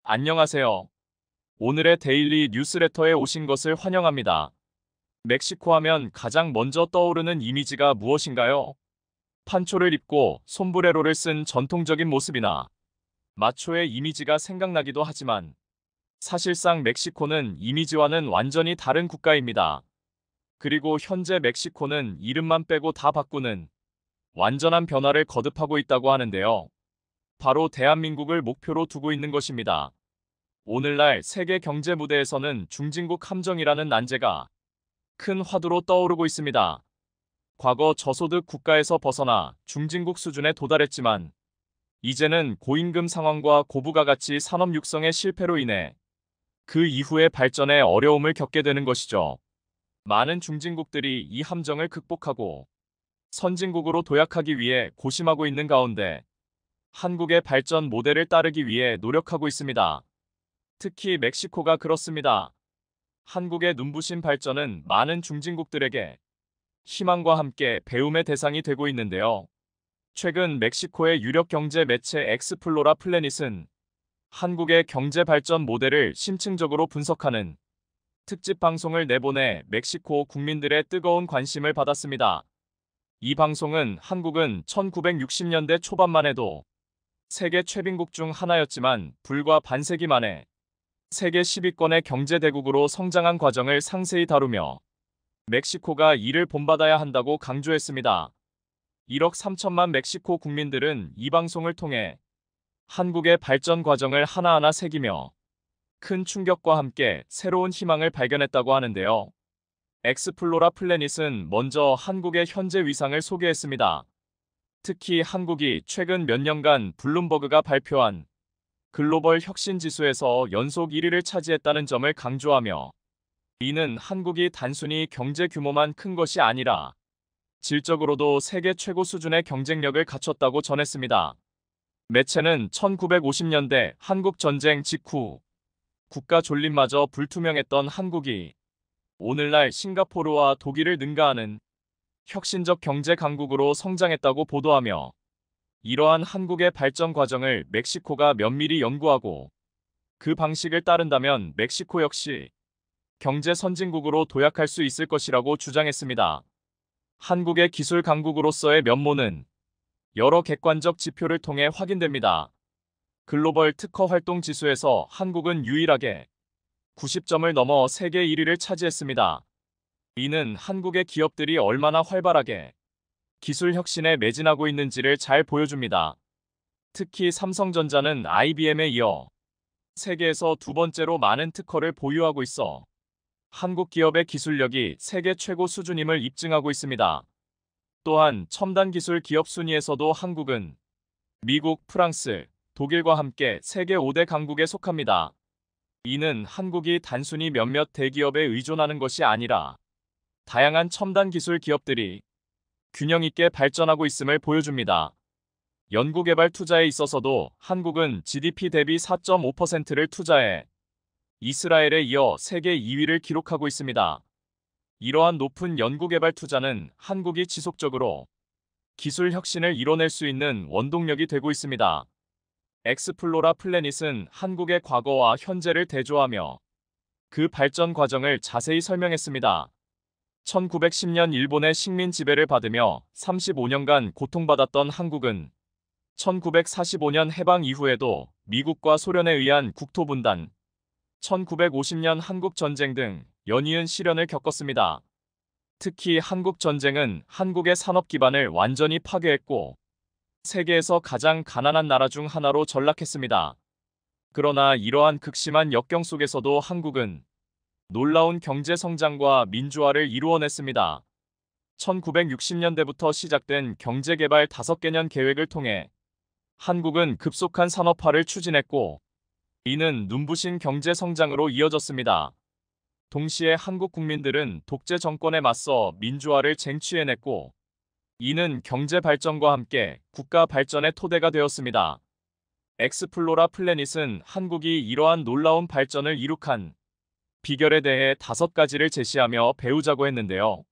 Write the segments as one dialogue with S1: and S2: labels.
S1: 안녕하세요. 오늘의 데일리 뉴스레터에 오신 것을 환영합니다. 멕시코 하면 가장 먼저 떠오르는 이미지가 무엇인가요? 판초를 입고 솜브레로를 쓴 전통적인 모습이나 마초의 이미지가 생각나기도 하지만 사실상 멕시코는 이미지와는 완전히 다른 국가입니다. 그리고 현재 멕시코는 이름만 빼고 다 바꾸는 완전한 변화를 거듭하고 있다고 하는데요. 바로 대한민국을 목표로 두고 있는 것입니다. 오늘날 세계 경제 무대에서는 중진국 함정이라는 난제가 큰 화두로 떠오르고 있습니다. 과거 저소득 국가에서 벗어나 중진국 수준에 도달했지만 이제는 고임금 상황과 고부가가치 산업 육성의 실패로 인해 그 이후의 발전에 어려움을 겪게 되는 것이죠. 많은 중진국들이 이 함정을 극복하고 선진국으로 도약하기 위해 고심하고 있는 가운데 한국의 발전 모델을 따르기 위해 노력하고 있습니다. 특히 멕시코가 그렇습니다. 한국의 눈부신 발전은 많은 중진국들에게 희망과 함께 배움의 대상이 되고 있는데요. 최근 멕시코의 유력 경제 매체 엑스플로라 플래닛은 한국의 경제 발전 모델을 심층적으로 분석하는 특집 방송을 내보내 멕시코 국민들의 뜨거운 관심을 받았습니다. 이 방송은 한국은 1960년대 초반만 해도 세계 최빈국 중 하나였지만 불과 반세기 만에 세계 10위권의 경제대국으로 성장한 과정을 상세히 다루며 멕시코가 이를 본받아야 한다고 강조했습니다. 1억 3천만 멕시코 국민들은 이 방송을 통해 한국의 발전 과정을 하나하나 새기며 큰 충격과 함께 새로운 희망을 발견했다고 하는데요. 엑스플로라 플래닛은 먼저 한국의 현재 위상을 소개했습니다. 특히 한국이 최근 몇 년간 블룸버그가 발표한 글로벌 혁신 지수에서 연속 1위를 차지했다는 점을 강조하며 이는 한국이 단순히 경제 규모만 큰 것이 아니라 질적으로도 세계 최고 수준의 경쟁력을 갖췄다고 전했습니다. 매체는 1950년대 한국 전쟁 직후 국가 존립마저 불투명했던 한국이 오늘날 싱가포르와 독일을 능가하는 혁신적 경제 강국으로 성장했다고 보도하며 이러한 한국의 발전 과정을 멕시코가 면밀히 연구하고 그 방식을 따른다면 멕시코 역시 경제 선진국으로 도약할 수 있을 것이라고 주장했습니다. 한국의 기술 강국으로서의 면모는 여러 객관적 지표를 통해 확인됩니다. 글로벌 특허 활동 지수에서 한국은 유일하게 90점을 넘어 세계 1위를 차지했습니다. 이는 한국의 기업들이 얼마나 활발하게 기술 혁신에 매진하고 있는지를 잘 보여줍니다. 특히 삼성전자는 IBM에 이어 세계에서 두 번째로 많은 특허를 보유하고 있어 한국 기업의 기술력이 세계 최고 수준임을 입증하고 있습니다. 또한 첨단 기술 기업 순위에서도 한국은 미국, 프랑스, 독일과 함께 세계 5대 강국에 속합니다. 이는 한국이 단순히 몇몇 대기업에 의존하는 것이 아니라 다양한 첨단 기술 기업들이 균형 있게 발전하고 있음을 보여줍니다. 연구개발 투자에 있어서도 한국은 GDP 대비 4.5%를 투자해 이스라엘에 이어 세계 2위를 기록하고 있습니다. 이러한 높은 연구개발 투자는 한국이 지속적으로 기술 혁신을 이뤄낼 수 있는 원동력이 되고 있습니다. 엑스플로라 플래닛은 한국의 과거와 현재를 대조하며 그 발전 과정을 자세히 설명했습니다. 1910년 일본의 식민 지배를 받으며 35년간 고통받았던 한국은 1945년 해방 이후에도 미국과 소련에 의한 국토 분단, 1950년 한국 전쟁 등 연이은 시련을 겪었습니다. 특히 한국 전쟁은 한국의 산업 기반을 완전히 파괴했고 세계에서 가장 가난한 나라 중 하나로 전락했습니다. 그러나 이러한 극심한 역경 속에서도 한국은 놀라운 경제 성장과 민주화를 이루어냈습니다. 1960년대부터 시작된 경제개발 5개년 계획을 통해 한국은 급속한 산업화를 추진했고 이는 눈부신 경제 성장으로 이어졌습니다. 동시에 한국 국민들은 독재 정권에 맞서 민주화를 쟁취해냈고 이는 경제 발전과 함께 국가 발전의 토대가 되었습니다. 엑스플로라 플래닛은 한국이 이러한 놀라운 발전을 이룩한 비결에 대해 5가지를 제시하며 배우자고 했는데요.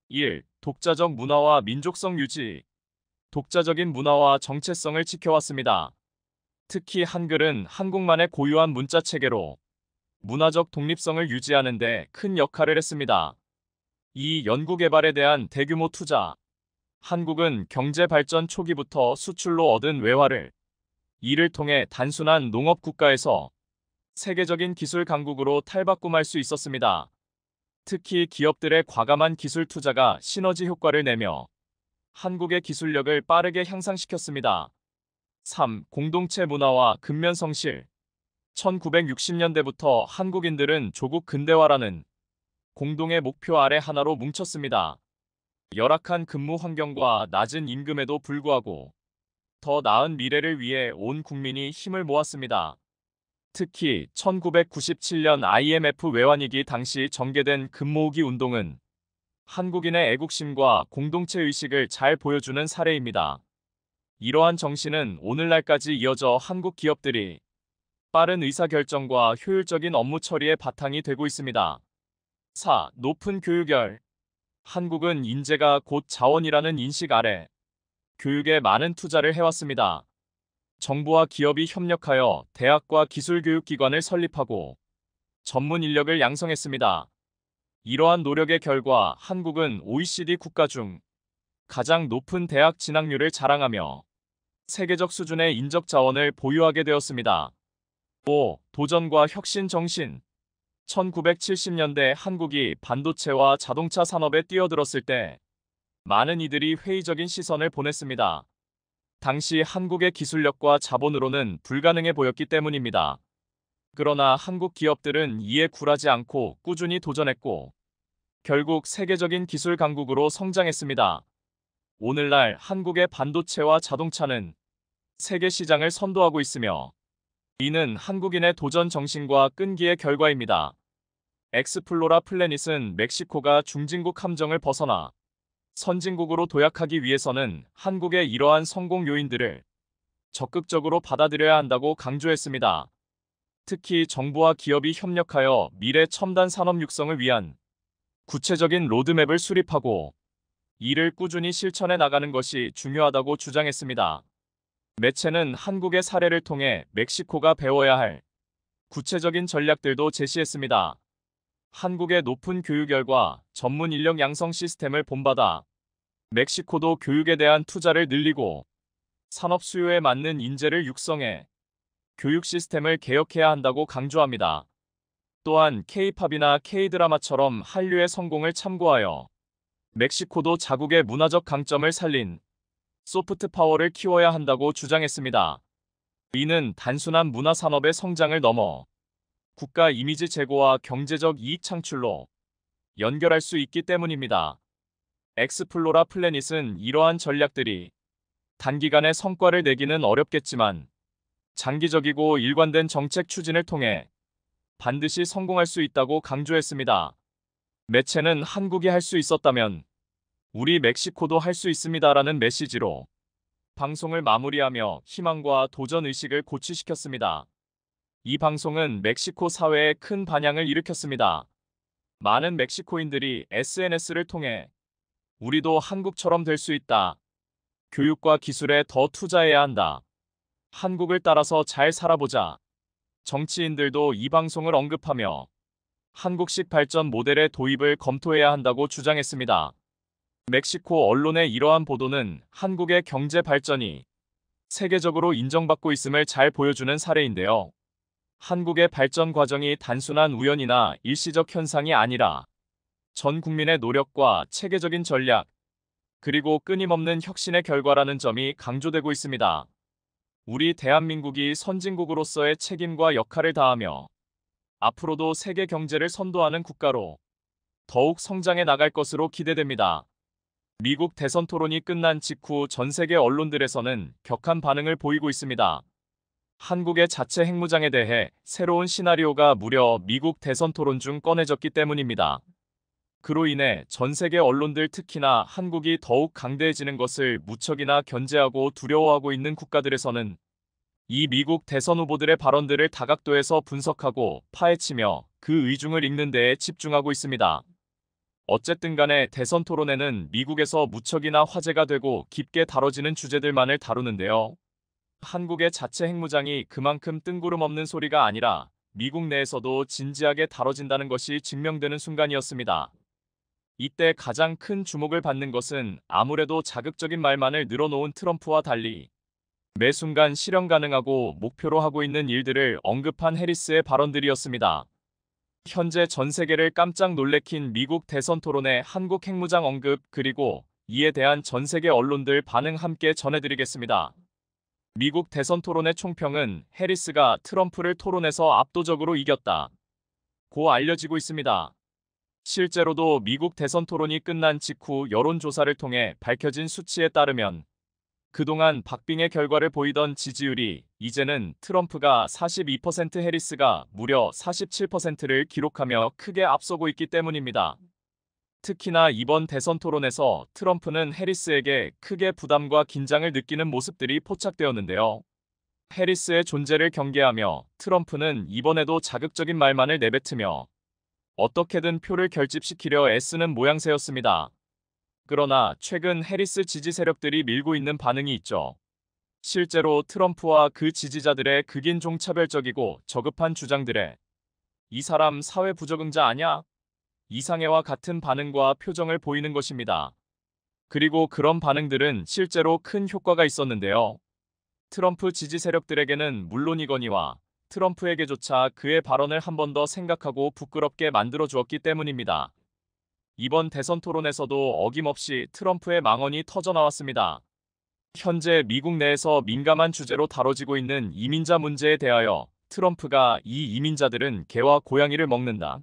S1: 1. 독자적 문화와 민족성 유지. 독자적인 문화와 정체성을 지켜왔습니다. 특히 한글은 한국만의 고유한 문자 체계로 문화적 독립성을 유지하는 데 큰 역할을 했습니다. 이 연구 개발에 대한 대규모 투자. 한국은 경제 발전 초기부터 수출로 얻은 외화를 이를 통해 단순한 농업 국가에서 세계적인 기술 강국으로 탈바꿈할 수 있었습니다. 특히 기업들의 과감한 기술 투자가 시너지 효과를 내며 한국의 기술력을 빠르게 향상시켰습니다. 3. 공동체 문화와 근면 성실. 1960년대부터 한국인들은 조국 근대화라는 공동의 목표 아래 하나로 뭉쳤습니다. 열악한 근무 환경과 낮은 임금에도 불구하고 더 나은 미래를 위해 온 국민이 힘을 모았습니다. 특히 1997년 IMF 외환위기 당시 전개된 금모으기 운동은 한국인의 애국심과 공동체 의식을 잘 보여주는 사례입니다. 이러한 정신은 오늘날까지 이어져 한국 기업들이 빠른 의사결정과 효율적인 업무 처리의 바탕이 되고 있습니다. 4. 높은 교육열. 한국은 인재가 곧 자원이라는 인식 아래 교육에 많은 투자를 해왔습니다. 정부와 기업이 협력하여 대학과 기술교육기관을 설립하고 전문 인력을 양성했습니다. 이러한 노력의 결과 한국은 OECD 국가 중 가장 높은 대학 진학률을 자랑하며 세계적 수준의 인적 자원을 보유하게 되었습니다. 5. 도전과 혁신 정신. 1970년대 한국이 반도체와 자동차 산업에 뛰어들었을 때 많은 이들이 회의적인 시선을 보냈습니다. 당시 한국의 기술력과 자본으로는 불가능해 보였기 때문입니다. 그러나 한국 기업들은 이에 굴하지 않고 꾸준히 도전했고 결국 세계적인 기술 강국으로 성장했습니다. 오늘날 한국의 반도체와 자동차는 세계 시장을 선도하고 있으며 이는 한국인의 도전 정신과 끈기의 결과입니다. 엑스플로라 플래닛은 멕시코가 중진국 함정을 벗어나 선진국으로 도약하기 위해서는 한국의 이러한 성공 요인들을 적극적으로 받아들여야 한다고 강조했습니다. 특히 정부와 기업이 협력하여 미래 첨단 산업 육성을 위한 구체적인 로드맵을 수립하고 이를 꾸준히 실천해 나가는 것이 중요하다고 주장했습니다. 매체는 한국의 사례를 통해 멕시코가 배워야 할 구체적인 전략들도 제시했습니다. 한국의 높은 교육열과 전문 인력 양성 시스템을 본받아 멕시코도 교육에 대한 투자를 늘리고 산업 수요에 맞는 인재를 육성해 교육 시스템을 개혁해야 한다고 강조합니다. 또한 K-팝이나 K-드라마처럼 한류의 성공을 참고하여 멕시코도 자국의 문화적 강점을 살린 소프트 파워를 키워야 한다고 주장했습니다. 이는 단순한 문화 산업의 성장을 넘어 국가 이미지 제고와 경제적 이익 창출로 연결할 수 있기 때문입니다. 엑스플로라 플래닛은 이러한 전략들이 단기간에 성과를 내기는 어렵겠지만 장기적이고 일관된 정책 추진을 통해 반드시 성공할 수 있다고 강조했습니다. 매체는 한국이 할 수 있었다면 우리 멕시코도 할 수 있습니다라는 메시지로 방송을 마무리하며 희망과 도전 의식을 고취시켰습니다. 이 방송은 멕시코 사회에 큰 반향을 일으켰습니다. 많은 멕시코인들이 SNS를 통해 우리도 한국처럼 될 수 있다. 교육과 기술에 더 투자해야 한다. 한국을 따라서 잘 살아보자. 정치인들도 이 방송을 언급하며 한국식 발전 모델의 도입을 검토해야 한다고 주장했습니다. 멕시코 언론의 이러한 보도는 한국의 경제 발전이 세계적으로 인정받고 있음을 잘 보여주는 사례인데요. 한국의 발전 과정이 단순한 우연이나 일시적 현상이 아니라 전 국민의 노력과 체계적인 전략, 그리고 끊임없는 혁신의 결과라는 점이 강조되고 있습니다. 우리 대한민국이 선진국으로서의 책임과 역할을 다하며 앞으로도 세계 경제를 선도하는 국가로 더욱 성장해 나갈 것으로 기대됩니다. 미국 대선 토론이 끝난 직후 전 세계 언론들에서는 격한 반응을 보이고 있습니다. 한국의 자체 핵무장에 대해 새로운 시나리오가 무려 미국 대선 토론 중 꺼내졌기 때문입니다. 그로 인해 전 세계 언론들 특히나 한국이 더욱 강대해지는 것을 무척이나 견제하고 두려워하고 있는 국가들에서는 이 미국 대선 후보들의 발언들을 다각도에서 분석하고 파헤치며 그 의중을 읽는 데에 집중하고 있습니다. 어쨌든 간에 대선 토론회는 미국에서 무척이나 화제가 되고 깊게 다뤄지는 주제들만을 다루는데요. 한국의 자체 핵무장이 그만큼 뜬구름 없는 소리가 아니라 미국 내에서도 진지하게 다뤄진다는 것이 증명되는 순간이었습니다. 이때 가장 큰 주목을 받는 것은 아무래도 자극적인 말만을 늘어놓은 트럼프와 달리 매 순간 실현 가능하고 목표로 하고 있는 일들을 언급한 해리스의 발언들이었습니다. 현재 전 세계를 깜짝 놀래킨 미국 대선 토론의 한국 핵무장 언급 그리고 이에 대한 전 세계 언론들 반응 함께 전해드리겠습니다. 미국 대선 토론의 총평은 해리스가 트럼프를 토론에서 압도적으로 이겼다 고 알려지고 있습니다. 실제로도 미국 대선 토론이 끝난 직후 여론조사를 통해 밝혀진 수치에 따르면 그동안 박빙의 결과를 보이던 지지율이 이제는 트럼프가 42% 해리스가 무려 47%를 기록하며 크게 앞서고 있기 때문입니다. 특히나 이번 대선 토론에서 트럼프는 해리스에게 크게 부담과 긴장을 느끼는 모습들이 포착되었는데요. 해리스의 존재를 경계하며 트럼프는 이번에도 자극적인 말만을 내뱉으며 어떻게든 표를 결집시키려 애쓰는 모양새였습니다. 그러나 최근 해리스 지지 세력들이 밀고 있는 반응이 있죠. 실제로 트럼프와 그 지지자들의 극인 종차별적이고 저급한 주장들에 이 사람 사회 부적응자 아냐? 이상해와 같은 반응과 표정을 보이는 것입니다. 그리고 그런 반응들은 실제로 큰 효과가 있었는데요. 트럼프 지지 세력들에게는 물론이거니와 트럼프에게조차 그의 발언을 한 번 더 생각하고 부끄럽게 만들어 주었기 때문입니다. 이번 대선 토론에서도 어김없이 트럼프의 망언이 터져나왔습니다. 현재 미국 내에서 민감한 주제로 다뤄지고 있는 이민자 문제에 대하여 트럼프가 이 이민자들은 개와 고양이를 먹는다.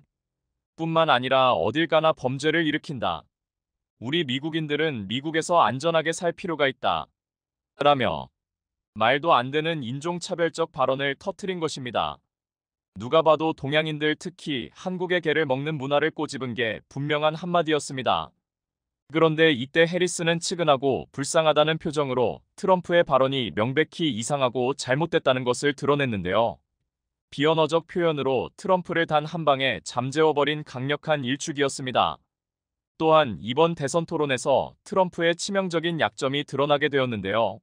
S1: 뿐만 아니라 어딜 가나 범죄를 일으킨다. 우리 미국인들은 미국에서 안전하게 살 필요가 있다. 라며 말도 안 되는 인종차별적 발언을 터뜨린 것입니다. 누가 봐도 동양인들 특히 한국의 개를 먹는 문화를 꼬집은 게 분명한 한마디였습니다. 그런데 이때 해리스는 측은하고 불쌍하다는 표정으로 트럼프의 발언이 명백히 이상하고 잘못됐다는 것을 드러냈는데요. 비언어적 표현으로 트럼프를 단 한 방에 잠재워버린 강력한 일축이었습니다. 또한 이번 대선 토론에서 트럼프의 치명적인 약점이 드러나게 되었는데요.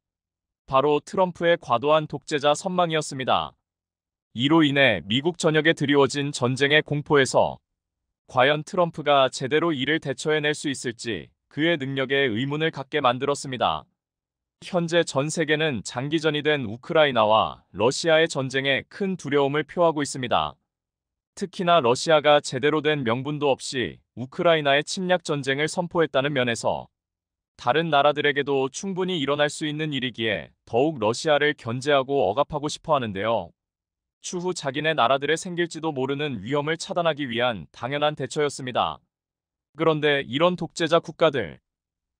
S1: 바로 트럼프의 과도한 독재자 선망이었습니다. 이로 인해 미국 전역에 드리워진 전쟁의 공포에서 과연 트럼프가 제대로 이를 대처해낼 수 있을지 그의 능력에 의문을 갖게 만들었습니다. 현재 전 세계는 장기전이 된 우크라이나와 러시아의 전쟁에 큰 두려움을 표하고 있습니다. 특히나 러시아가 제대로 된 명분도 없이 우크라이나의 침략 전쟁을 선포했다는 면에서 다른 나라들에게도 충분히 일어날 수 있는 일이기에 더욱 러시아를 견제하고 억압하고 싶어 하는데요. 추후 자기네 나라들에 생길지도 모르는 위험을 차단하기 위한 당연한 대처였습니다. 그런데 이런 독재자 국가들,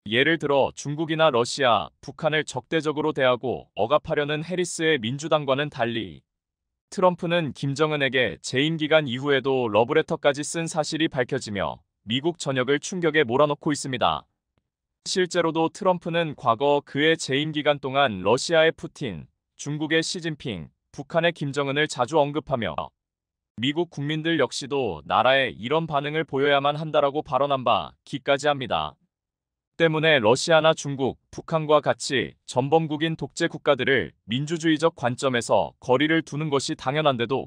S1: 예를 들어 중국이나 러시아, 북한을 적대적으로 대하고 억압하려는 해리스의 민주당과는 달리 트럼프는 김정은에게 재임 기간 이후에도 러브레터까지 쓴 사실이 밝혀지며 미국 전역을 충격에 몰아넣고 있습니다. 실제로도 트럼프는 과거 그의 재임 기간 동안 러시아의 푸틴, 중국의 시진핑, 북한의 김정은을 자주 언급하며 미국 국민들 역시도 나라에 이런 반응을 보여야만 한다라고 발언한 바 기까지 합니다. 때문에 러시아나 중국, 북한과 같이 전범국인 독재 국가들을 민주주의적 관점에서 거리를 두는 것이 당연한데도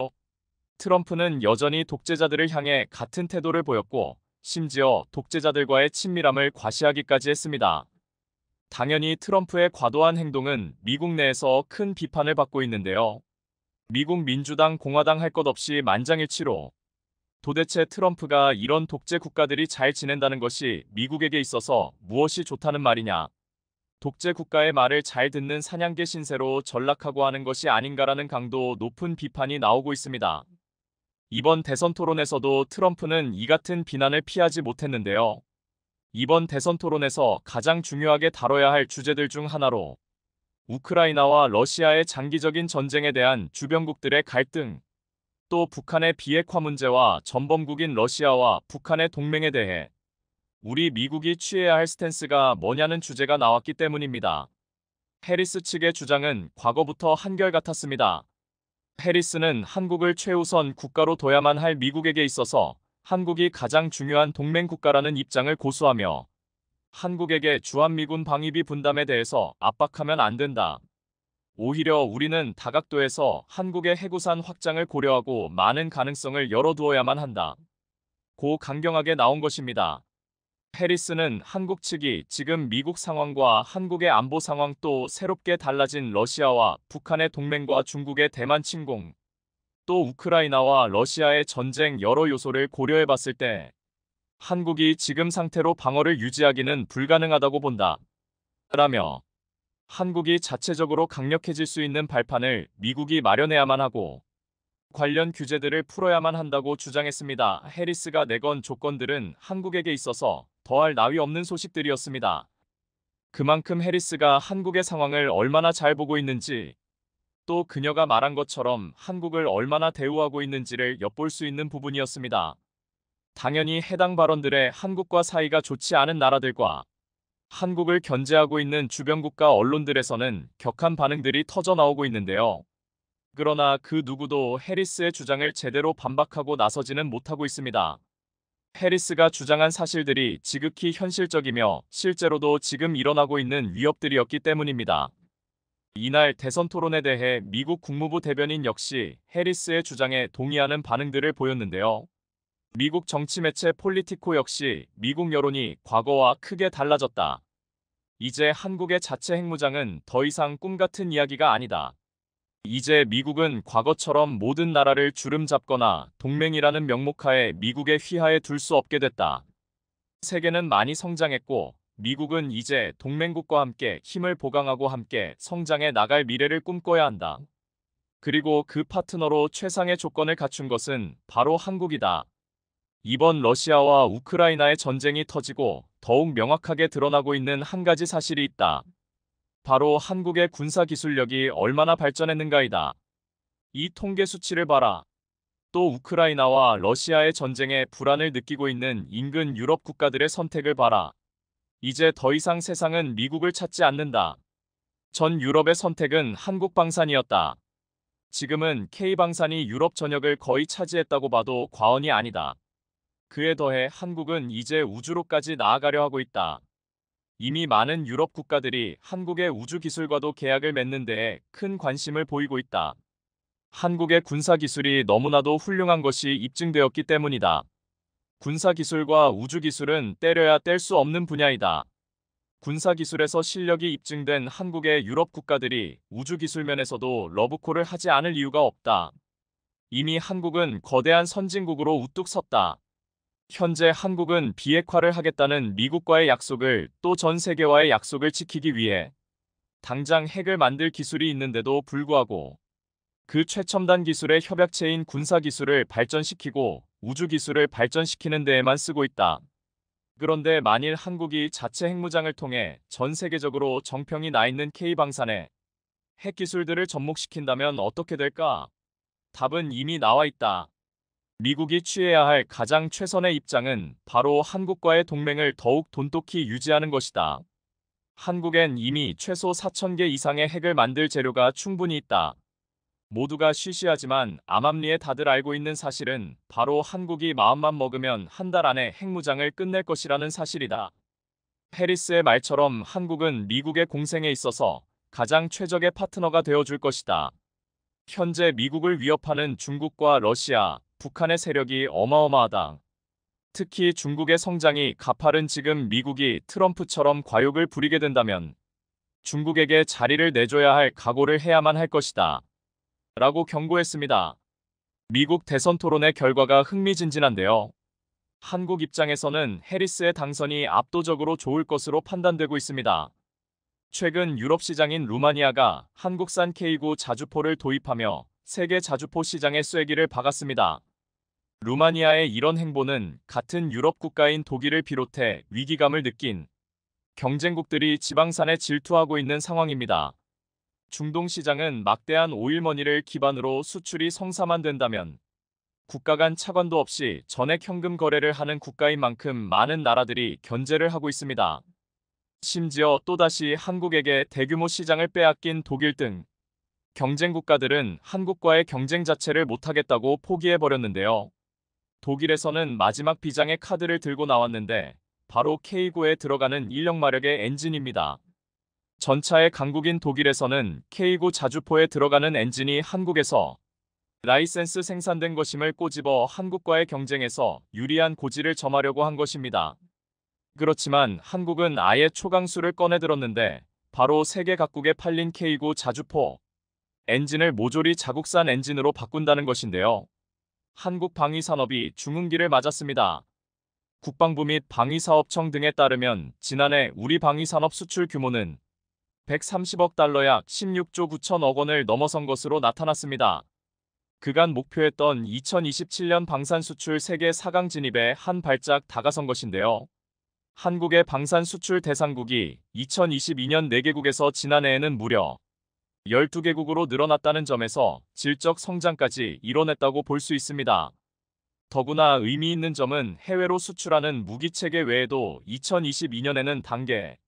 S1: 트럼프는 여전히 독재자들을 향해 같은 태도를 보였고 심지어 독재자들과의 친밀함을 과시하기까지 했습니다. 당연히 트럼프의 과도한 행동은 미국 내에서 큰 비판을 받고 있는데요. 미국 민주당, 공화당 할 것 없이 만장일치로 도대체 트럼프가 이런 독재 국가들이 잘 지낸다는 것이 미국에게 있어서 무엇이 좋다는 말이냐. 독재 국가의 말을 잘 듣는 사냥개 신세로 전락하고 하는 것이 아닌가라는 강도 높은 비판이 나오고 있습니다. 이번 대선 토론에서도 트럼프는 이 같은 비난을 피하지 못했는데요. 이번 대선 토론에서 가장 중요하게 다뤄야 할 주제들 중 하나로 우크라이나와 러시아의 장기적인 전쟁에 대한 주변국들의 갈등, 또 북한의 비핵화 문제와 전범국인 러시아와 북한의 동맹에 대해 우리 미국이 취해야 할 스탠스가 뭐냐는 주제가 나왔기 때문입니다. 해리스 측의 주장은 과거부터 한결같았습니다. 해리스는 한국을 최우선 국가로 둬야만 할 미국에게 있어서 한국이 가장 중요한 동맹 국가라는 입장을 고수하며 한국에게 주한미군 방위비 분담에 대해서 압박하면 안 된다. 오히려 우리는 다각도에서 한국의 해구산 확장을 고려하고 많은 가능성을 열어두어야만 한다. 고 강경하게 나온 것입니다. 해리스는 한국 측이 지금 미국 상황과 한국의 안보 상황 또 새롭게 달라진 러시아와 북한의 동맹과 중국의 대만 침공, 또 우크라이나와 러시아의 전쟁 여러 요소를 고려해 봤을 때 한국이 지금 상태로 방어를 유지하기는 불가능하다고 본다. 라며 한국이 자체적으로 강력해질 수 있는 발판을 미국이 마련해야만 하고 관련 규제들을 풀어야만 한다고 주장했습니다. 해리스가 내건 조건들은 한국에게 있어서 더할 나위 없는 소식들이었습니다. 그만큼 해리스가 한국의 상황을 얼마나 잘 보고 있는지, 또 그녀가 말한 것처럼 한국을 얼마나 대우하고 있는지를 엿볼 수 있는 부분이었습니다. 당연히 해당 발언들에 한국과 사이가 좋지 않은 나라들과 한국을 견제하고 있는 주변국가 언론들에서는 격한 반응들이 터져 나오고 있는데요. 그러나 그 누구도 해리스의 주장을 제대로 반박하고 나서지는 못하고 있습니다. 해리스가 주장한 사실들이 지극히 현실적이며 실제로도 지금 일어나고 있는 위협들이었기 때문입니다. 이날 대선 토론에 대해 미국 국무부 대변인 역시 해리스의 주장에 동의하는 반응들을 보였는데요. 미국 정치 매체 폴리티코 역시 미국 여론이 과거와 크게 달라졌다. 이제 한국의 자체 핵무장은 더 이상 꿈 같은 이야기가 아니다. 이제 미국은 과거처럼 모든 나라를 주름 잡거나 동맹이라는 명목하에 미국의 휘하에 둘 수 없게 됐다. 세계는 많이 성장했고 미국은 이제 동맹국과 함께 힘을 보강하고 함께 성장해 나갈 미래를 꿈꿔야 한다. 그리고 그 파트너로 최상의 조건을 갖춘 것은 바로 한국이다. 이번 러시아와 우크라이나의 전쟁이 터지고 더욱 명확하게 드러나고 있는 한 가지 사실이 있다. 바로 한국의 군사기술력이 얼마나 발전했는가이다. 이 통계 수치를 봐라. 또 우크라이나와 러시아의 전쟁에 불안을 느끼고 있는 인근 유럽 국가들의 선택을 봐라. 이제 더 이상 세상은 미국을 찾지 않는다. 전 유럽의 선택은 한국 방산이었다. 지금은 K방산이 유럽 전역을 거의 차지했다고 봐도 과언이 아니다. 그에 더해 한국은 이제 우주로까지 나아가려 하고 있다. 이미 많은 유럽 국가들이 한국의 우주 기술과도 계약을 맺는 데에 큰 관심을 보이고 있다. 한국의 군사 기술이 너무나도 훌륭한 것이 입증되었기 때문이다. 군사 기술과 우주 기술은 때려야 뗄 수 없는 분야이다. 군사 기술에서 실력이 입증된 한국의 유럽 국가들이 우주 기술 면에서도 러브콜을 하지 않을 이유가 없다. 이미 한국은 거대한 선진국으로 우뚝 섰다. 현재 한국은 비핵화를 하겠다는 미국과의 약속을 또 전 세계와의 약속을 지키기 위해 당장 핵을 만들 기술이 있는데도 불구하고 그 최첨단 기술의 협약체인 군사 기술을 발전시키고 우주 기술을 발전시키는 데에만 쓰고 있다. 그런데 만일 한국이 자체 핵무장을 통해 전 세계적으로 정평이 나 있는 K방산에 핵 기술들을 접목시킨다면 어떻게 될까? 답은 이미 나와 있다. 미국이 취해야 할 가장 최선의 입장은 바로 한국과의 동맹을 더욱 돈독히 유지하는 것이다. 한국엔 이미 최소 4,000개 이상의 핵을 만들 재료가 충분히 있다. 모두가 쉬쉬하지만 암암리에 다들 알고 있는 사실은 바로 한국이 마음만 먹으면 한 달 안에 핵무장을 끝낼 것이라는 사실이다. 해리스의 말처럼 한국은 미국의 공생에 있어서 가장 최적의 파트너가 되어줄 것이다. 현재 미국을 위협하는 중국과 러시아, 북한의 세력이 어마어마하다. 특히 중국의 성장이 가파른 지금 미국이 트럼프처럼 과욕을 부리게 된다면 중국에게 자리를 내줘야 할 각오를 해야만 할 것이다. 라고 경고했습니다. 미국 대선 토론의 결과가 흥미진진한데요. 한국 입장에서는 해리스의 당선이 압도적으로 좋을 것으로 판단되고 있습니다. 최근 유럽 시장인 루마니아가 한국산 K9 자주포를 도입하며 세계 자주포 시장의 쐐기를 박았습니다. 루마니아의 이런 행보는 같은 유럽 국가인 독일을 비롯해 위기감을 느낀 경쟁국들이 지방산에 질투하고 있는 상황입니다. 중동 시장은 막대한 오일머니를 기반으로 수출이 성사만 된다면 국가 간 차관도 없이 전액 현금 거래를 하는 국가인 만큼 많은 나라들이 견제를 하고 있습니다. 심지어 또다시 한국에게 대규모 시장을 빼앗긴 독일 등 경쟁 국가들은 한국과의 경쟁 자체를 못하겠다고 포기해버렸는데요. 독일에서는 마지막 비장의 카드를 들고 나왔는데 바로 K9에 들어가는 인력마력의 엔진입니다. 전차의 강국인 독일에서는 K9 자주포에 들어가는 엔진이 한국에서 라이센스 생산된 것임을 꼬집어 한국과의 경쟁에서 유리한 고지를 점하려고 한 것입니다. 그렇지만 한국은 아예 초강수를 꺼내들었는데 바로 세계 각국에 팔린 K9 자주포 엔진을 모조리 자국산 엔진으로 바꾼다는 것인데요. 한국 방위산업이 중흥기를 맞았습니다. 국방부 및 방위사업청 등에 따르면 지난해 우리 방위산업 수출 규모는 130억 달러 약 16조 9천억 원을 넘어선 것으로 나타났습니다. 그간 목표했던 2027년 방산 수출 세계 4강 진입에 한 발짝 다가선 것인데요. 한국의 방산 수출 대상국이 2022년 4개국에서 지난해에는 무려 12개국으로 늘어났다는 점에서 질적 성장까지 이뤄냈다고 볼 수 있습니다. 더구나 의미 있는 점은 해외로 수출하는 무기체계 외에도 2022년에는 단계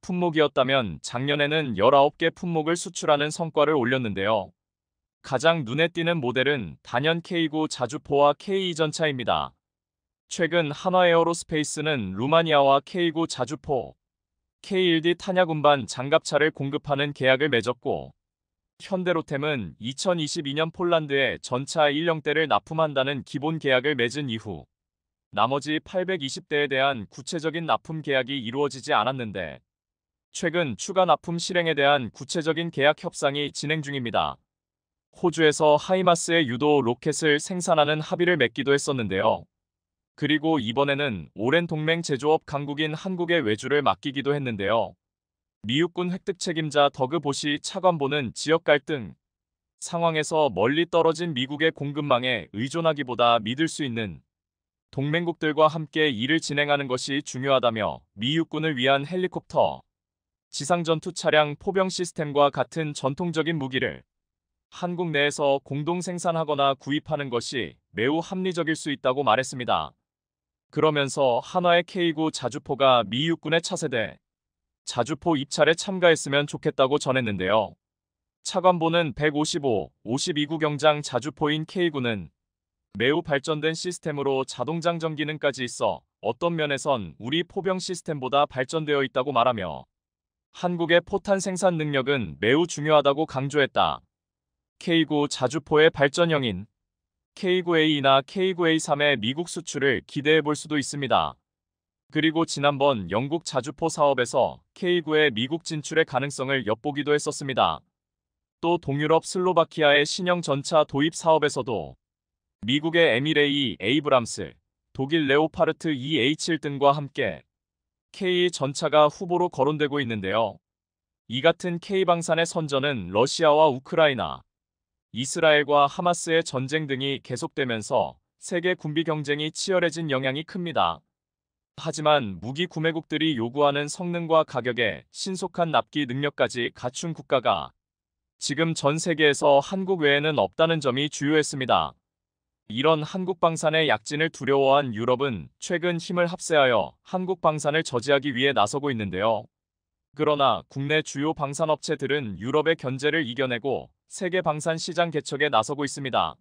S1: 품목이었다면 작년에는 19개 품목을 수출하는 성과를 올렸는데요. 가장 눈에 띄는 모델은 단연 K9 자주포와 K2 전차입니다. 최근 한화에어로스페이스는 루마니아와 K9 자주포, K1D 탄약 운반 장갑차를 공급하는 계약을 맺었고, 현대로템은 2022년 폴란드에 전차 1형대를 납품한다는 기본 계약을 맺은 이후 나머지 820대에 대한 구체적인 납품 계약이 이루어지지 않았는데 최근 추가 납품 실행에 대한 구체적인 계약 협상이 진행 중입니다. 호주에서 하이마스의 유도 로켓을 생산하는 합의를 맺기도 했었는데요. 그리고 이번에는 오랜 동맹 제조업 강국인 한국의 외주를 맡기기도 했는데요. 미육군 획득 책임자 더그 보시 차관보는 지역 갈등 상황에서 멀리 떨어진 미국의 공급망에 의존하기보다 믿을 수 있는 동맹국들과 함께 일을 진행하는 것이 중요하다며 미육군을 위한 헬리콥터, 지상전투 차량 포병 시스템과 같은 전통적인 무기를 한국 내에서 공동 생산하거나 구입하는 것이 매우 합리적일 수 있다고 말했습니다. 그러면서 한화의 K9 자주포가 미 육군의 차세대 자주포 입찰에 참가했으면 좋겠다고 전했는데요. 차관보는 155, 52구 경장 자주포인 K9는 매우 발전된 시스템으로 자동장전 기능까지 있어 어떤 면에선 우리 포병 시스템보다 발전되어 있다고 말하며 한국의 포탄 생산 능력은 매우 중요하다고 강조했다. K9 자주포의 발전형인 K9A나 K9A3의 미국 수출을 기대해 볼 수도 있습니다. 그리고 지난번 영국 자주포 사업에서 K9의 미국 진출의 가능성을 엿보기도 했었습니다. 또 동유럽 슬로바키아의 신형 전차 도입 사업에서도 미국의 에미레이 에이브람스, 독일 레오파르트 EH1 등과 함께 K 전차가 후보로 거론되고 있는데요. 이 같은 K방산의 선전은 러시아와 우크라이나, 이스라엘과 하마스의 전쟁 등이 계속되면서 세계 군비 경쟁이 치열해진 영향이 큽니다. 하지만 무기 구매국들이 요구하는 성능과 가격에 신속한 납기 능력까지 갖춘 국가가 지금 전 세계에서 한국 외에는 없다는 점이 주요했습니다. 이런 한국 방산의 약진을 두려워한 유럽은 최근 힘을 합세하여 한국 방산을 저지하기 위해 나서고 있는데요. 그러나 국내 주요 방산업체들은 유럽의 견제를 이겨내고 세계 방산 시장 개척에 나서고 있습니다.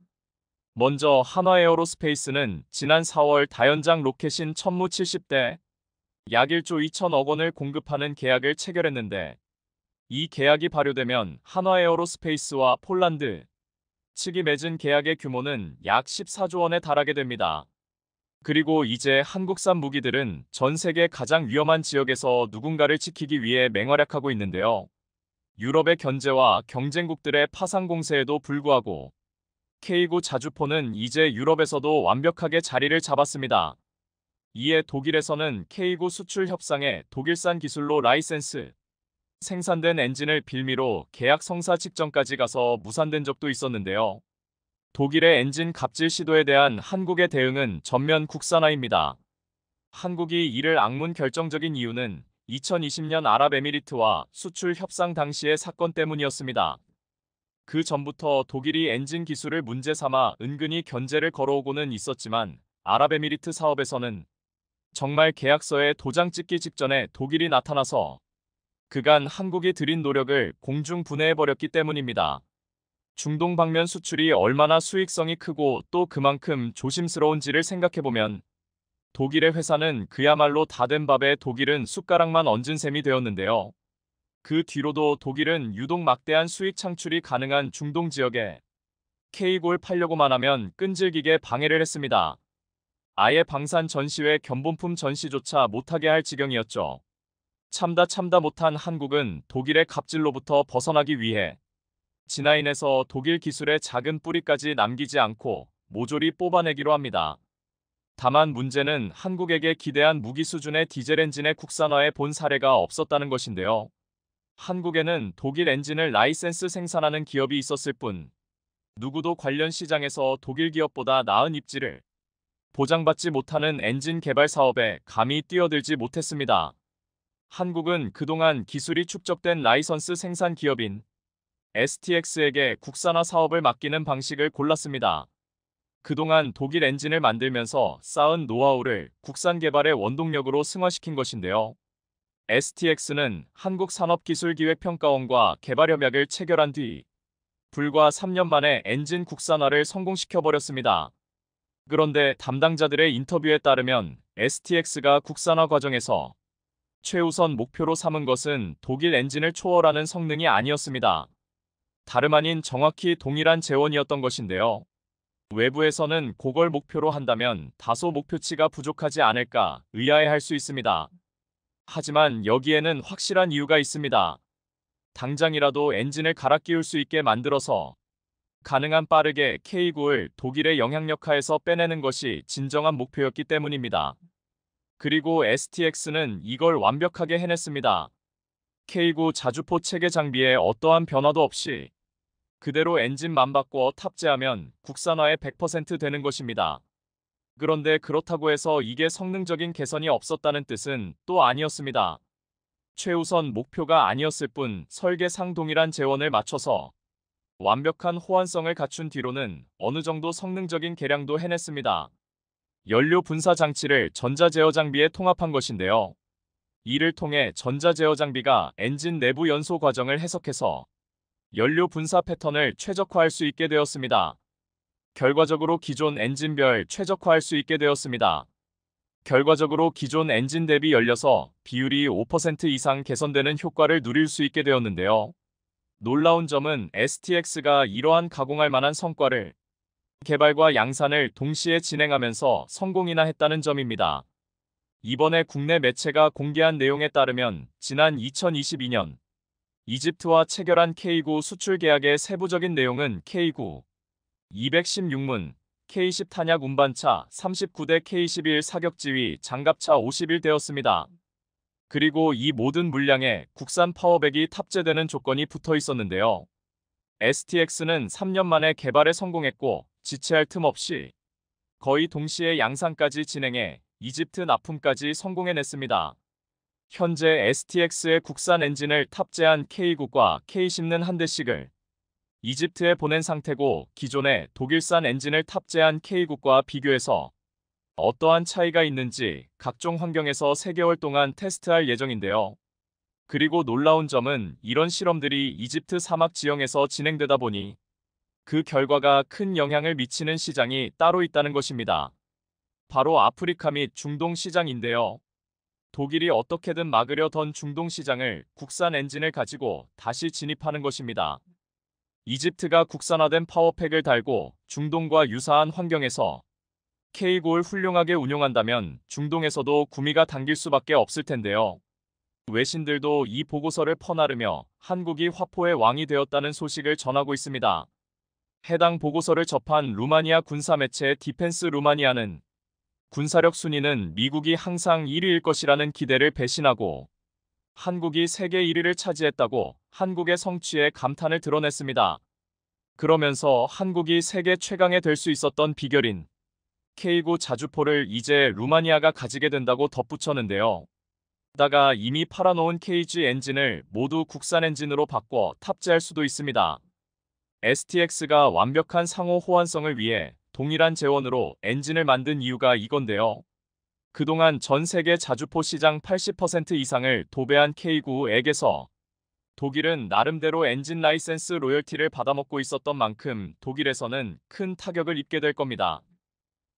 S1: 먼저 한화에어로스페이스는 지난 4월 다연장 로켓인 천무 70대 약 1조 2천억 원을 공급하는 계약을 체결했는데 이 계약이 발효되면 한화에어로스페이스와 폴란드 측이 맺은 계약의 규모는 약 14조 원에 달하게 됩니다. 그리고 이제 한국산 무기들은 전 세계 가장 위험한 지역에서 누군가를 지키기 위해 맹활약하고 있는데요. 유럽의 견제와 경쟁국들의 파상 공세에도 불구하고 K9 자주포는 이제 유럽에서도 완벽하게 자리를 잡았습니다. 이에 독일에서는 K9 수출 협상에 독일산 기술로 라이센스 생산된 엔진을 빌미로 계약 성사 직전까지 가서 무산된 적도 있었는데요. 독일의 엔진 갑질 시도에 대한 한국의 대응은 전면 국산화입니다. 한국이 이를 악문 결정적인 이유는 2020년 아랍에미리트와 수출 협상 당시의 사건 때문이었습니다. 그 전부터 독일이 엔진 기술을 문제 삼아 은근히 견제를 걸어오고는 있었지만 아랍에미리트 사업에서는 정말 계약서에 도장 찍기 직전에 독일이 나타나서 그간 한국이 들인 노력을 공중 분해해버렸기 때문입니다. 중동 방면 수출이 얼마나 수익성이 크고 또 그만큼 조심스러운지를 생각해보면 독일의 회사는 그야말로 다 된 밥에 독일은 숟가락만 얹은 셈이 되었는데요. 그 뒤로도 독일은 유독 막대한 수익 창출이 가능한 중동 지역에 K골 팔려고만 하면 끈질기게 방해를 했습니다. 아예 방산 전시 외 견본품 전시조차 못하게 할 지경이었죠. 참다 못한 한국은 독일의 갑질로부터 벗어나기 위해 진아인에서 독일 기술의 작은 뿌리까지 남기지 않고 모조리 뽑아내기로 합니다. 다만 문제는 한국에게 기대한 무기 수준의 디젤 엔진의 국산화에 본 사례가 없었다는 것인데요. 한국에는 독일 엔진을 라이센스 생산하는 기업이 있었을 뿐 누구도 관련 시장에서 독일 기업보다 나은 입지를 보장받지 못하는 엔진 개발 사업에 감히 뛰어들지 못했습니다. 한국은 그동안 기술이 축적된 라이선스 생산 기업인 STX에게 국산화 사업을 맡기는 방식을 골랐습니다. 그동안 독일 엔진을 만들면서 쌓은 노하우를 국산 개발의 원동력으로 승화시킨 것인데요. STX는 한국산업기술기획평가원과 개발협약을 체결한 뒤 불과 3년 만에 엔진 국산화를 성공시켜버렸습니다. 그런데 담당자들의 인터뷰에 따르면 STX가 국산화 과정에서 최우선 목표로 삼은 것은 독일 엔진을 초월하는 성능이 아니었습니다. 다름 아닌 정확히 동일한 재원이었던 것인데요. 외부에서는 그걸 목표로 한다면 다소 목표치가 부족하지 않을까 의아해할 수 있습니다. 하지만 여기에는 확실한 이유가 있습니다. 당장이라도 엔진을 갈아 끼울 수 있게 만들어서 가능한 빠르게 K9을 독일의 영향력하에서 빼내는 것이 진정한 목표였기 때문입니다. 그리고 STX는 이걸 완벽하게 해냈습니다. K9 자주포 체계 장비에 어떠한 변화도 없이 그대로 엔진만 바꿔 탑재하면 국산화에 100% 되는 것입니다. 그런데 그렇다고 해서 이게 성능적인 개선이 없었다는 뜻은 또 아니었습니다. 최우선 목표가 아니었을 뿐 설계상 동일한 재원을 맞춰서 완벽한 호환성을 갖춘 뒤로는 어느 정도 성능적인 개량도 해냈습니다. 연료 분사 장치를 전자제어 장비에 통합한 것인데요. 이를 통해 전자제어 장비가 엔진 내부 연소 과정을 해석해서 연료 분사 패턴을 최적화할 수 있게 되었습니다. 결과적으로 기존 엔진별 최적화할 수 있게 되었습니다. 결과적으로 기존 엔진 대비 연료소 비율이 5% 이상 개선되는 효과를 누릴 수 있게 되었는데요. 놀라운 점은 STX가 이러한 가공할 만한 성과를 개발과 양산을 동시에 진행하면서 성공이나 했다는 점입니다. 이번에 국내 매체가 공개한 내용에 따르면 지난 2022년 이집트와 체결한 K9 수출 계약의 세부적인 내용은 K9 216문, K10 탄약 운반차 39대 K11 사격지휘 장갑차 51대였습니다. 그리고 이 모든 물량에 국산 파워백이 탑재되는 조건이 붙어 있었는데요. STX는 3년 만에 개발에 성공했고 지체할 틈 없이 거의 동시에 양산까지 진행해 이집트 납품까지 성공해냈습니다. 현재 STX의 국산 엔진을 탑재한 K9과 K10는 한 대씩을 이집트에 보낸 상태고 기존의 독일산 엔진을 탑재한 K9과 비교해서 어떠한 차이가 있는지 각종 환경에서 3개월 동안 테스트할 예정인데요. 그리고 놀라운 점은 이런 실험들이 이집트 사막 지형에서 진행되다 보니 그 결과가 큰 영향을 미치는 시장이 따로 있다는 것입니다. 바로 아프리카 및 중동 시장인데요. 독일이 어떻게든 막으려던 중동 시장을 국산 엔진을 가지고 다시 진입하는 것입니다. 이집트가 국산화된 파워팩을 달고 중동과 유사한 환경에서 K9를 훌륭하게 운용한다면 중동에서도 구미가 당길 수밖에 없을 텐데요. 외신들도 이 보고서를 퍼나르며 한국이 화포의 왕이 되었다는 소식을 전하고 있습니다. 해당 보고서를 접한 루마니아 군사매체 디펜스 루마니아는 군사력 순위는 미국이 항상 1위일 것이라는 기대를 배신하고 한국이 세계 1위를 차지했다고 한국의 성취에 감탄을 드러냈습니다. 그러면서 한국이 세계 최강에 될 수 있었던 비결인 K9 자주포를 이제 루마니아가 가지게 된다고 덧붙였는데요. 다가 이미 팔아놓은 KG 엔진을 모두 국산 엔진으로 바꿔 탑재할 수도 있습니다. STX가 완벽한 상호 호환성을 위해 동일한 재원으로 엔진을 만든 이유가 이건데요. 그동안 전 세계 자주포 시장 80% 이상을 도배한 K9에게서 독일은 나름대로 엔진 라이센스 로열티를 받아먹고 있었던 만큼 독일에서는 큰 타격을 입게 될 겁니다.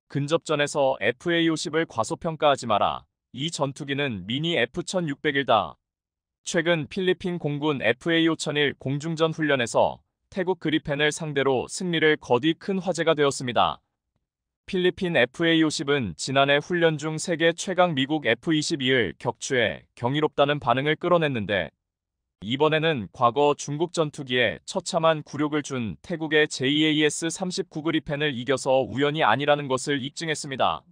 S1: 근접전에서 FA50을 과소평가하지 마라. 이 전투기는 미니 F1600이다. 최근 필리핀 공군 FA5001 공중전 훈련에서 태국 그리펜을 상대로 승리를 거둬 큰 화제가 되었습니다. 필리핀 FA50은 지난해 훈련 중 세계 최강 미국 F-22를 격추해 경이롭다는 반응을 끌어냈는데 이번에는 과거 중국 전투기에 처참한 굴욕을 준 태국의 JAS-39 그리펜을 이겨서 우연이 아니라는 것을 입증했습니다.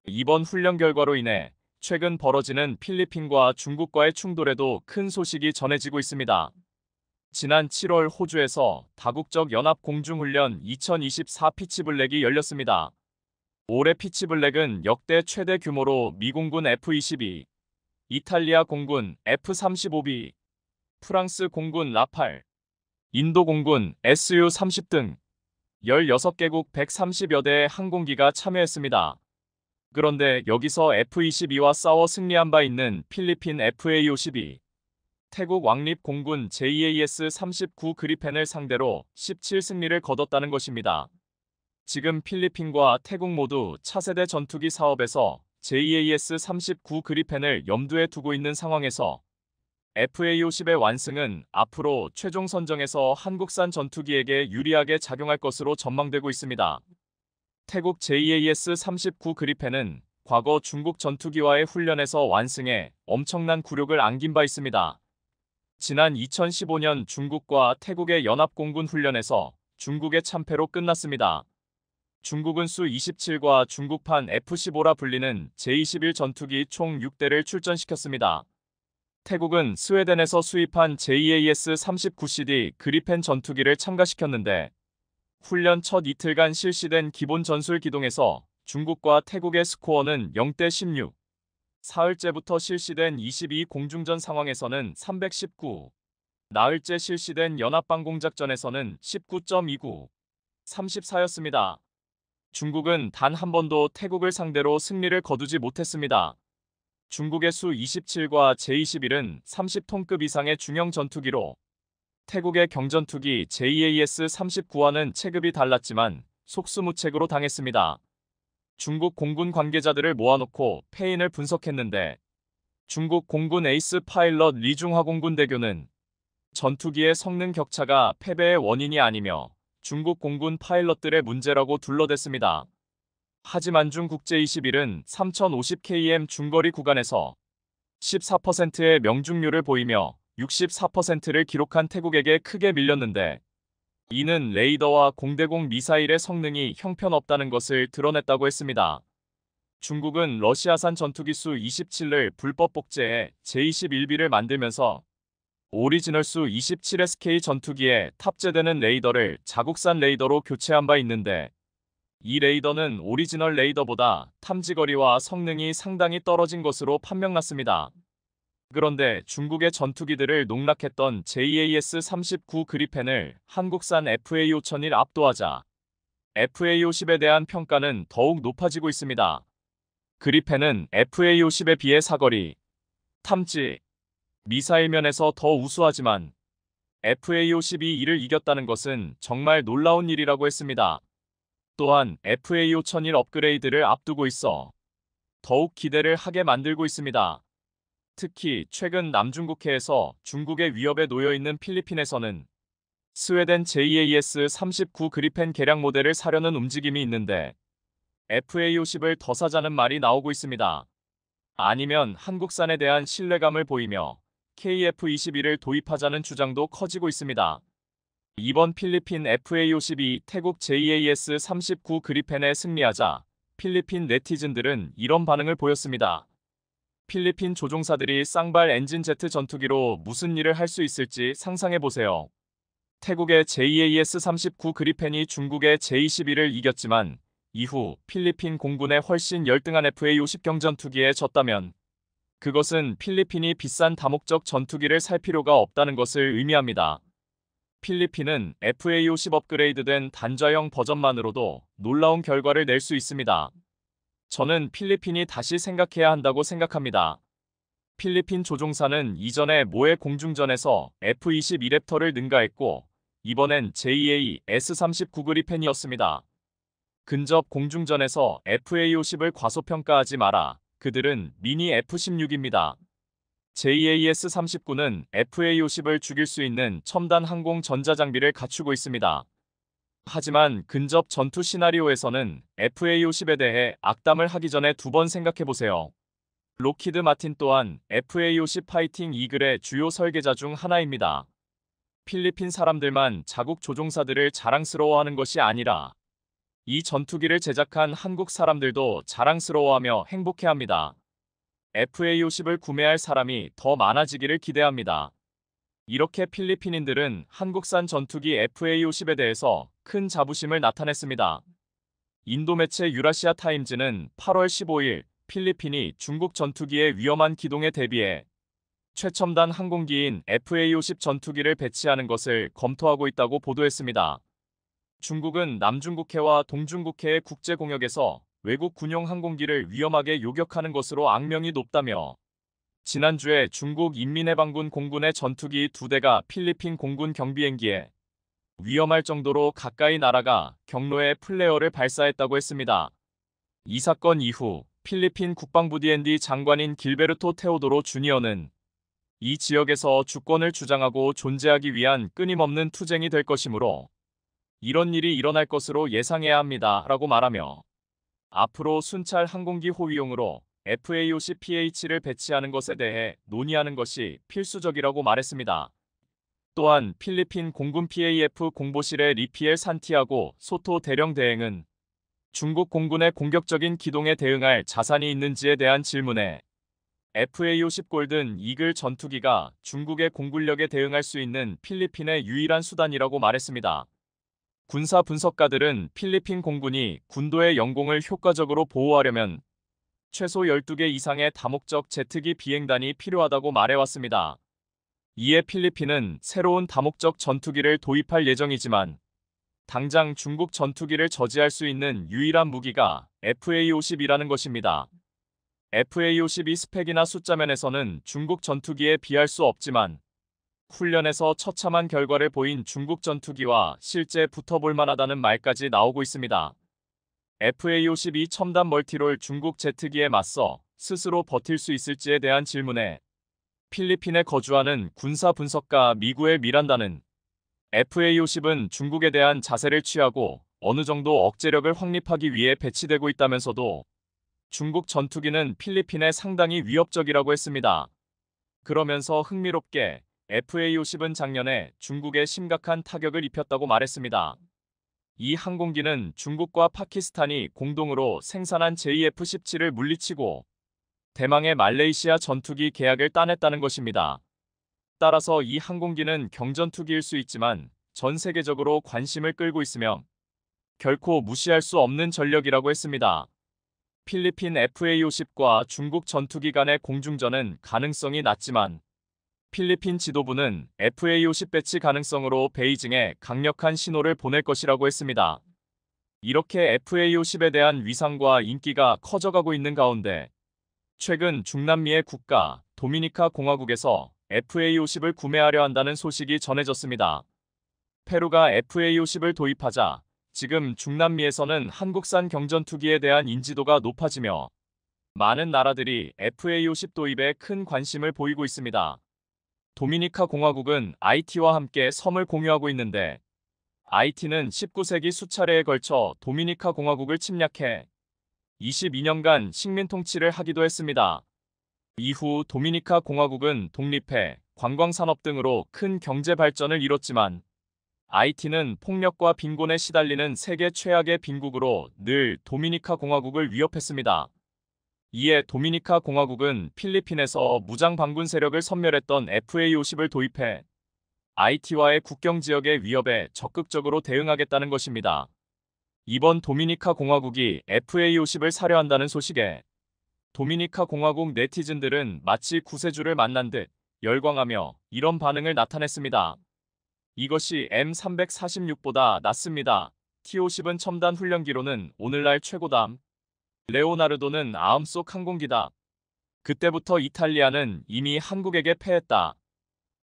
S1: 이번 훈련 결과로 인해 최근 벌어지는 필리핀과 중국과의 충돌에도 큰 소식이 전해지고 있습니다. 지난 7월 호주에서 다국적 연합 공중훈련 2024 피치블랙이 열렸습니다. 올해 피치블랙은 역대 최대 규모로 미 공군 F-22, 이탈리아 공군 F-35B, 프랑스 공군 라팔, 인도 공군 Su-30 등 16개국 130여 대의 항공기가 참여했습니다. 그런데 여기서 F-22와 싸워 승리한 바 있는 필리핀 FA-52, 태국 왕립 공군 JAS-39 그리펜을 상대로 17승리를 거뒀다는 것입니다. 지금 필리핀과 태국 모두 차세대 전투기 사업에서 JAS-39 그리펜을 염두에 두고 있는 상황에서 FA-50의 완승은 앞으로 최종 선정에서 한국산 전투기에게 유리하게 작용할 것으로 전망되고 있습니다. 태국 JAS-39 그리펜은 과거 중국 전투기와의 훈련에서 완승해 엄청난 굴욕을 안긴 바 있습니다. 지난 2015년 중국과 태국의 연합공군 훈련에서 중국의 참패로 끝났습니다. 중국은 수-27과 중국판 F-15라 불리는 제-21 전투기 총 6대를 출전시켰습니다. 태국은 스웨덴에서 수입한 JAS-39CD 그리펜 전투기를 참가시켰는데 훈련 첫 이틀간 실시된 기본 전술 기동에서 중국과 태국의 스코어는 0대 16, 사흘째부터 실시된 22 공중전 상황에서는 319, 나흘째 실시된 연합방공작전에서는 19.29, 34였습니다. 중국은 단 한 번도 태국을 상대로 승리를 거두지 못했습니다. 중국의 수-27과 제-21은 30톤급 이상의 중형 전투기로 태국의 경전투기 JAS-39와는 체급이 달랐지만 속수무책으로 당했습니다. 중국 공군 관계자들을 모아놓고 패인을 분석했는데 중국 공군 에이스 파일럿 리중화 공군 대교는 전투기의 성능 격차가 패배의 원인이 아니며 중국 공군 파일럿들의 문제라고 둘러댔습니다. 하지만 중국제-21은 3050km 중거리 구간에서 14%의 명중률을 보이며 64%를 기록한 태국에게 크게 밀렸는데 이는 레이더와 공대공 미사일의 성능이 형편없다는 것을 드러냈다고 했습니다. 중국은 러시아산 전투기 수-27을 불법 복제해 제-21B를 만들면서 오리지널 수-27SK 전투기에 탑재되는 레이더를 자국산 레이더로 교체한 바 있는데 이 레이더는 오리지널 레이더보다 탐지거리와 성능이 상당히 떨어진 것으로 판명났습니다. 그런데 중국의 전투기들을 농락했던 JAS-39 그리펜을 한국산 FA-5001 압도하자 FA-50에 대한 평가는 더욱 높아지고 있습니다. 그리펜은 FA-50에 비해 사거리, 탐지, 미사일 면에서 더 우수하지만 FA-50이 이를 이겼다는 것은 정말 놀라운 일이라고 했습니다. 또한 FA-5001 업그레이드를 앞두고 있어 더욱 기대를 하게 만들고 있습니다. 특히 최근 남중국해에서 중국의 위협에 놓여있는 필리핀에서는 스웨덴 JAS-39 그리펜 개량 모델을 사려는 움직임이 있는데 FA-50을 더 사자는 말이 나오고 있습니다. 아니면 한국산에 대한 신뢰감을 보이며 KF-21을 도입하자는 주장도 커지고 있습니다. 이번 필리핀 FA-52 태국 JAS-39 그리펜에 승리하자 필리핀 네티즌들은 이런 반응을 보였습니다. 필리핀 조종사들이 쌍발 엔진 제트 전투기로 무슨 일을 할 수 있을지 상상해보세요. 태국의 JAS-39 그리펜이 중국의 J-21을 이겼지만 이후 필리핀 공군의 훨씬 열등한 FA-50 경전투기에 졌다면 그것은 필리핀이 비싼 다목적 전투기를 살 필요가 없다는 것을 의미합니다. 필리핀은 FA-50 업그레이드된 단자형 버전만으로도 놀라운 결과를 낼 수 있습니다. 저는 필리핀이 다시 생각해야 한다고 생각합니다. 필리핀 조종사는 이전에 모해 공중전에서 F-22 랩터를 능가했고 이번엔 JAS-39 그리펜이었습니다. 근접 공중전에서 FA-50을 과소평가하지 마라. 그들은 미니 F-16입니다. JAS-39는 FA-50을 죽일 수 있는 첨단 항공 전자장비를 갖추고 있습니다. 하지만 근접 전투 시나리오에서는 FA-50에 대해 악담을 하기 전에 두 번 생각해보세요. 록히드 마틴 또한 FA-50 파이팅 이글의 주요 설계자 중 하나입니다. 필리핀 사람들만 자국 조종사들을 자랑스러워하는 것이 아니라 이 전투기를 제작한 한국 사람들도 자랑스러워하며 행복해합니다. FA-50을 구매할 사람이 더 많아지기를 기대합니다. 이렇게 필리핀인들은 한국산 전투기 FA-50에 대해서 큰 자부심을 나타냈습니다. 인도 매체 유라시아 타임즈는 8월 15일 필리핀이 중국 전투기의 위험한 기동에 대비해 최첨단 항공기인 FA-50 전투기를 배치하는 것을 검토하고 있다고 보도했습니다. 중국은 남중국해와 동중국해의 국제공역에서 외국 군용 항공기를 위험하게 요격하는 것으로 악명이 높다며 지난주에 중국 인민해방군 공군의 전투기 2대가 필리핀 공군 경비행기에 위험할 정도로 가까이 날아가 경로에 플레어를 발사했다고 했습니다. 이 사건 이후 필리핀 국방부 D&D 장관인 길베르토 테오도로 주니어는 이 지역에서 주권을 주장하고 존재하기 위한 끊임없는 투쟁이 될 것이므로 이런 일이 일어날 것으로 예상해야 합니다. 라고 말하며 앞으로 순찰 항공기 호위용으로 FA-50PH를 배치하는 것에 대해 논의하는 것이 필수적이라고 말했습니다. 또한 필리핀 공군 PAF 공보실의 리피엘 산티아고 소토 대령 대행은 중국 공군의 공격적인 기동에 대응할 자산이 있는지에 대한 질문에 FA-50 골든 이글 전투기가 중국의 공군력에 대응할 수 있는 필리핀의 유일한 수단이라고 말했습니다. 군사 분석가들은 필리핀 공군이 군도의 영공을 효과적으로 보호하려면 최소 12개 이상의 다목적 제트기 비행단이 필요하다고 말해왔습니다. 이에 필리핀은 새로운 다목적 전투기를 도입할 예정이지만 당장 중국 전투기를 저지할 수 있는 유일한 무기가 FA-50이라는 것입니다. FA-52 스펙이나 숫자면에서는 중국 전투기에 비할 수 없지만 훈련에서 처참한 결과를 보인 중국 전투기와 실제 붙어볼 만하다는 말까지 나오고 있습니다. FA-52 첨단 멀티롤 중국 제트기에 맞서 스스로 버틸 수 있을지에 대한 질문에 필리핀에 거주하는 군사 분석가 미구엘 미란다는 FA-50은 중국에 대한 자세를 취하고 어느 정도 억제력을 확립하기 위해 배치되고 있다면서도 중국 전투기는 필리핀에 상당히 위협적이라고 했습니다. 그러면서 흥미롭게 FA-50은 작년에 중국에 심각한 타격을 입혔다고 말했습니다. 이 항공기는 중국과 파키스탄이 공동으로 생산한 JF-17을 물리치고 대망의 말레이시아 전투기 계약을 따냈다는 것입니다. 따라서 이 항공기는 경전투기일 수 있지만 전 세계적으로 관심을 끌고 있으며 결코 무시할 수 없는 전력이라고 했습니다. 필리핀 FA-50과 중국 전투기 간의 공중전은 가능성이 낮지만 필리핀 지도부는 FA-50 배치 가능성으로 베이징에 강력한 신호를 보낼 것이라고 했습니다. 이렇게 FA-50에 대한 위상과 인기가 커져가고 있는 가운데 최근 중남미의 국가 도미니카 공화국에서 FA-50을 구매하려 한다는 소식이 전해졌습니다. 페루가 FA-50을 도입하자 지금 중남미에서는 한국산 경전투기에 대한 인지도가 높아지며 많은 나라들이 FA-50 도입에 큰 관심을 보이고 있습니다. 도미니카 공화국은 IT와 함께 섬을 공유하고 있는데 IT는 19세기 수차례에 걸쳐 도미니카 공화국을 침략해 22년간 식민 통치를 하기도 했습니다. 이후 도미니카 공화국은 독립해 관광산업 등으로 큰 경제 발전을 이뤘지만 IT는 폭력과 빈곤에 시달리는 세계 최악의 빈국으로 늘 도미니카 공화국을 위협했습니다. 이에 도미니카 공화국은 필리핀에서 무장 반군 세력을 섬멸했던 FA-50을 도입해 IT와의 국경 지역의 위협에 적극적으로 대응하겠다는 것입니다. 이번 도미니카 공화국이 FA-50을 사려 한다는 소식에 도미니카 공화국 네티즌들은 마치 구세주를 만난 듯 열광하며 이런 반응을 나타냈습니다. 이것이 M346보다 낫습니다. T-50은 첨단 훈련기로는 오늘날 최고다. 레오나르도는 아음속 항공기다. 그때부터 이탈리아는 이미 한국에게 패했다.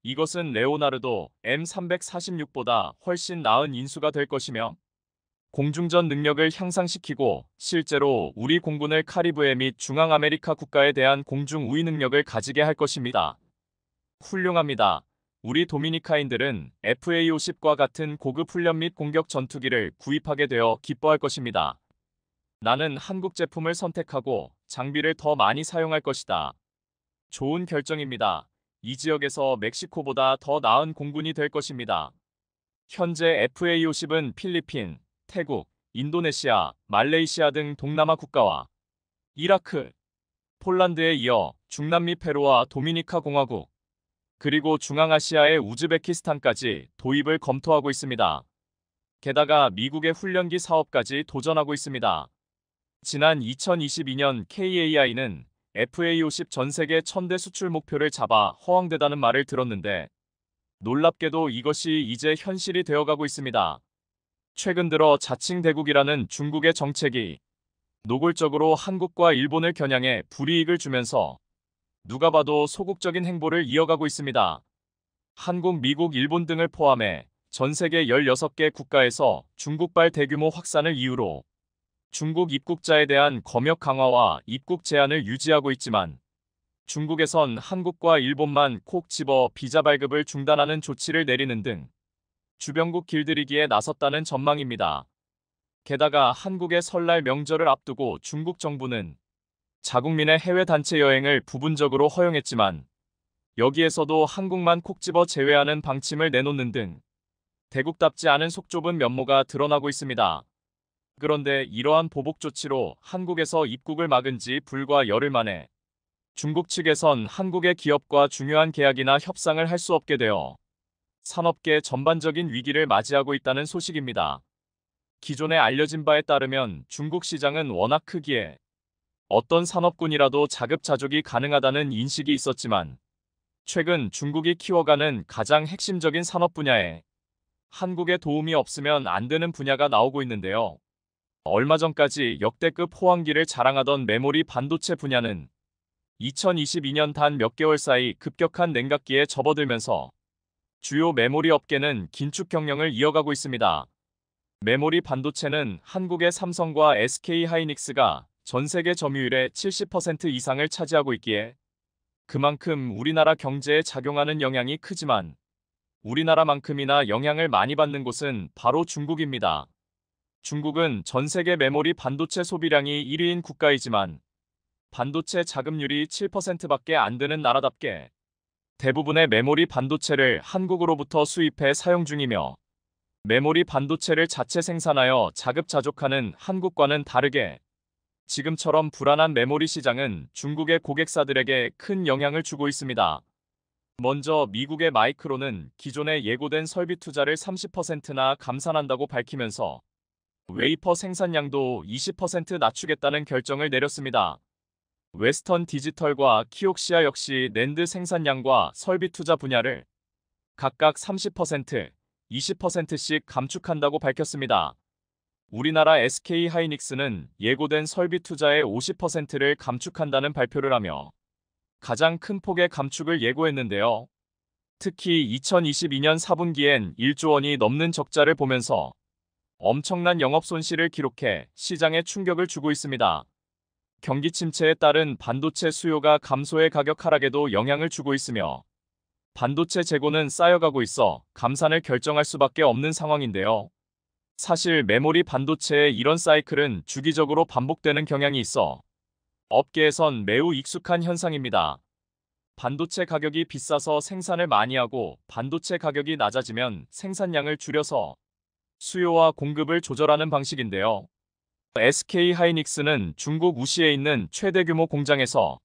S1: 이것은 레오나르도 M346보다 훨씬 나은 인수가 될 것이며 공중전 능력을 향상시키고 실제로 우리 공군을 카리브해 및 중앙아메리카 국가에 대한 공중 우위 능력을 가지게 할 것입니다. 훌륭합니다. 우리 도미니카인들은 FA-50과 같은 고급 훈련 및 공격 전투기를 구입하게 되어 기뻐할 것입니다. 나는 한국 제품을 선택하고 장비를 더 많이 사용할 것이다. 좋은 결정입니다. 이 지역에서 멕시코보다 더 나은 공군이 될 것입니다. 현재 FA-50은 필리핀, 태국, 인도네시아, 말레이시아 등 동남아 국가와 이라크, 폴란드에 이어 중남미 페루와 도미니카 공화국, 그리고 중앙아시아의 우즈베키스탄까지 도입을 검토하고 있습니다. 게다가 미국의 훈련기 사업까지 도전하고 있습니다. 지난 2022년 KAI는 FA-50 전 세계 1000대 수출 목표를 잡아 허황되다는 말을 들었는데 놀랍게도 이것이 이제 현실이 되어가고 있습니다. 최근 들어 자칭 대국이라는 중국의 정책이 노골적으로 한국과 일본을 겨냥해 불이익을 주면서 누가 봐도 소국적인 행보를 이어가고 있습니다. 한국, 미국, 일본 등을 포함해 전 세계 16개 국가에서 중국발 대규모 확산을 이유로 중국 입국자에 대한 검역 강화와 입국 제한을 유지하고 있지만 중국에선 한국과 일본만 콕 집어 비자 발급을 중단하는 조치를 내리는 등 주변국 길들이기에 나섰다는 전망입니다. 게다가 한국의 설날 명절을 앞두고 중국 정부는 자국민의 해외 단체 여행을 부분적으로 허용했지만 여기에서도 한국만 콕 집어 제외하는 방침을 내놓는 등 대국답지 않은 속 좁은 면모가 드러나고 있습니다. 그런데 이러한 보복 조치로 한국에서 입국을 막은 지 불과 열흘 만에 중국 측에선 한국의 기업과 중요한 계약이나 협상을 할 수 없게 되어 산업계 전반적인 위기를 맞이하고 있다는 소식입니다. 기존에 알려진 바에 따르면 중국 시장은 워낙 크기에 어떤 산업군이라도 자급자족이 가능하다는 인식이 있었지만 최근 중국이 키워가는 가장 핵심적인 산업 분야에 한국의 도움이 없으면 안 되는 분야가 나오고 있는데요. 얼마 전까지 역대급 호황기를 자랑하던 메모리 반도체 분야는 2022년 단 몇 개월 사이 급격한 냉각기에 접어들면서 주요 메모리 업계는 긴축 경영을 이어가고 있습니다. 메모리 반도체는 한국의 삼성과 SK하이닉스가 전 세계 점유율의 70% 이상을 차지하고 있기에 그만큼 우리나라 경제에 작용하는 영향이 크지만 우리나라만큼이나 영향을 많이 받는 곳은 바로 중국입니다. 중국은 전 세계 메모리 반도체 소비량이 1위인 국가이지만 반도체 자급률이 7%밖에 안 되는 나라답게 대부분의 메모리 반도체를 한국으로부터 수입해 사용 중이며 메모리 반도체를 자체 생산하여 자급자족하는 한국과는 다르게 지금처럼 불안한 메모리 시장은 중국의 고객사들에게 큰 영향을 주고 있습니다. 먼저 미국의 마이크론은 기존에 예고된 설비 투자를 30%나 감산한다고 밝히면서 웨이퍼 생산량도 20% 낮추겠다는 결정을 내렸습니다. 웨스턴 디지털과 키옥시아 역시 낸드 생산량과 설비 투자 분야를 각각 30%, 20%씩 감축한다고 밝혔습니다. 우리나라 SK하이닉스는 예고된 설비 투자의 50%를 감축한다는 발표를 하며 가장 큰 폭의 감축을 예고했는데요. 특히 2022년 4분기엔 1조 원이 넘는 적자를 보면서 엄청난 영업 손실을 기록해 시장에 충격을 주고 있습니다. 경기 침체에 따른 반도체 수요가 감소해 가격 하락에도 영향을 주고 있으며 반도체 재고는 쌓여가고 있어 감산을 결정할 수밖에 없는 상황인데요. 사실 메모리 반도체의 이런 사이클은 주기적으로 반복되는 경향이 있어 업계에선 매우 익숙한 현상입니다. 반도체 가격이 비싸서 생산을 많이 하고 반도체 가격이 낮아지면 생산량을 줄여서 수요와 공급을 조절하는 방식인데요. SK하이닉스는 중국 우시에 있는 최대 규모 공장에서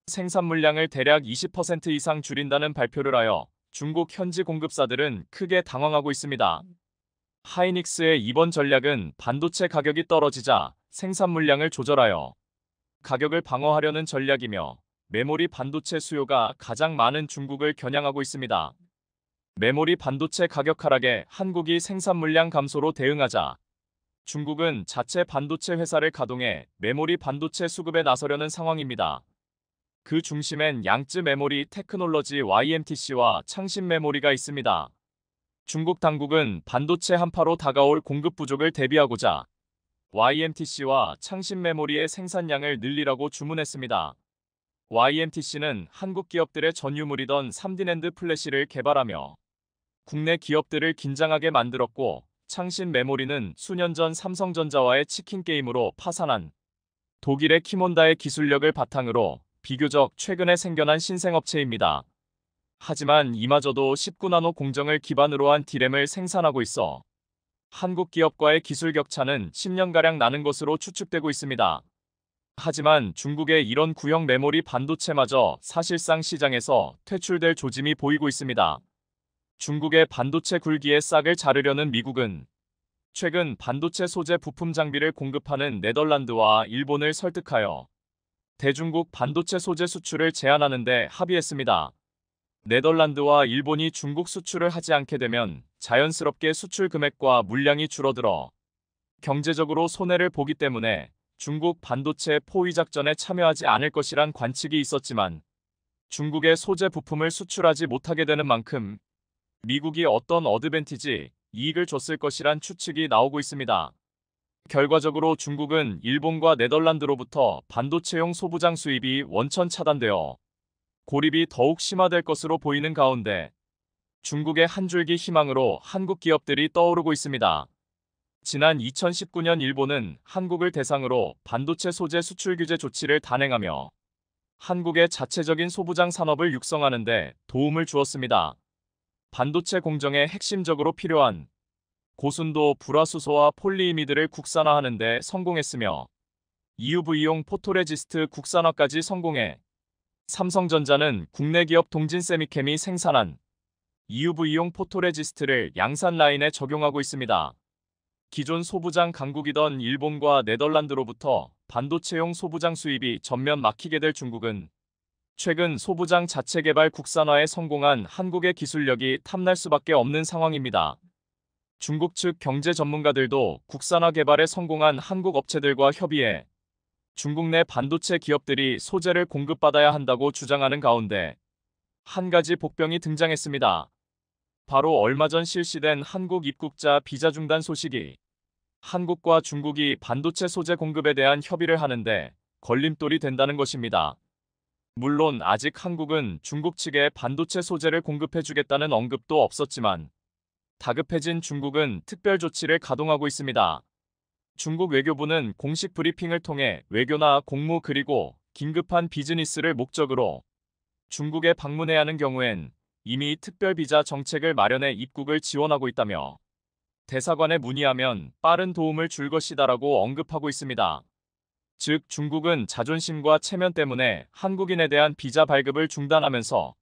S1: 생산 물량을 대략 20% 이상 줄인다는 발표를 하여 중국 현지 공급사들은 크게 당황하고 있습니다. 하이닉스의 이번 전략은 반도체 가격이 떨어지자 생산 물량을 조절하여 가격을 방어하려는 전략이며 메모리 반도체 수요가 가장 많은 중국을 겨냥하고 있습니다. 메모리 반도체 가격 하락에 한국이 생산 물량 감소로 대응하자 중국은 자체 반도체 회사를 가동해 메모리 반도체 수급에 나서려는 상황입니다. 그 중심엔 양쯔 메모리 테크놀러지 YMTC와 창신 메모리가 있습니다. 중국 당국은 반도체 한파로 다가올 공급 부족을 대비하고자 YMTC와 창신메모리의 생산량을 늘리라고 주문했습니다. YMTC는 한국 기업들의 전유물이던 3D 낸드 플래시를 개발하며 국내 기업들을 긴장하게 만들었고, 창신메모리는 수년 전 삼성전자와의 치킨 게임으로 파산한 독일의 키몬다의 기술력을 바탕으로 비교적 최근에 생겨난 신생업체입니다. 하지만 이마저도 19나노 공정을 기반으로 한 D램을 생산하고 있어 한국 기업과의 기술 격차는 10년가량 나는 것으로 추측되고 있습니다. 하지만 중국의 이런 구형 메모리 반도체마저 사실상 시장에서 퇴출될 조짐이 보이고 있습니다. 중국의 반도체 굴기에 싹을 자르려는 미국은 최근 반도체 소재 부품 장비를 공급하는 네덜란드와 일본을 설득하여 대중국 반도체 소재 수출을 제한하는 데 합의했습니다. 네덜란드와 일본이 중국 수출을 하지 않게 되면 자연스럽게 수출 금액과 물량이 줄어들어 경제적으로 손해를 보기 때문에 중국 반도체 포위 작전에 참여하지 않을 것이란 관측이 있었지만, 중국의 소재 부품을 수출하지 못하게 되는 만큼 미국이 어떤 어드밴티지, 이익을 줬을 것이란 추측이 나오고 있습니다. 결과적으로 중국은 일본과 네덜란드로부터 반도체용 소부장 수입이 원천 차단되어 고립이 더욱 심화될 것으로 보이는 가운데 중국의 한 줄기 희망으로 한국 기업들이 떠오르고 있습니다. 지난 2019년 일본은 한국을 대상으로 반도체 소재 수출 규제 조치를 단행하며 한국의 자체적인 소부장 산업을 육성하는 데 도움을 주었습니다. 반도체 공정에 핵심적으로 필요한 고순도 불화수소와 폴리이미드를 국산화하는 데 성공했으며 EUV용 포토레지스트 국산화까지 성공해 삼성전자는 국내 기업 동진세미캠이 생산한 EUV용 포토레지스트를 양산 라인에 적용하고 있습니다. 기존 소부장 강국이던 일본과 네덜란드로부터 반도체용 소부장 수입이 전면 막히게 될 중국은 최근 소부장 자체 개발 국산화에 성공한 한국의 기술력이 탐날 수밖에 없는 상황입니다. 중국 측 경제 전문가들도 국산화 개발에 성공한 한국 업체들과 협의해 중국 내 반도체 기업들이 소재를 공급받아야 한다고 주장하는 가운데 한 가지 복병이 등장했습니다. 바로 얼마 전 실시된 한국 입국자 비자 중단 소식이 한국과 중국이 반도체 소재 공급에 대한 협의를 하는데 걸림돌이 된다는 것입니다. 물론 아직 한국은 중국 측에 반도체 소재를 공급해주겠다는 언급도 없었지만, 다급해진 중국은 특별 조치를 가동하고 있습니다. 중국 외교부는 공식 브리핑을 통해 외교나 공무 그리고 긴급한 비즈니스를 목적으로 중국에 방문해야 하는 경우엔 이미 특별 비자 정책을 마련해 입국을 지원하고 있다며 대사관에 문의하면 빠른 도움을 줄 것이다라고 언급하고 있습니다. 즉 중국은 자존심과 체면 때문에 한국인에 대한 비자 발급을 중단하면서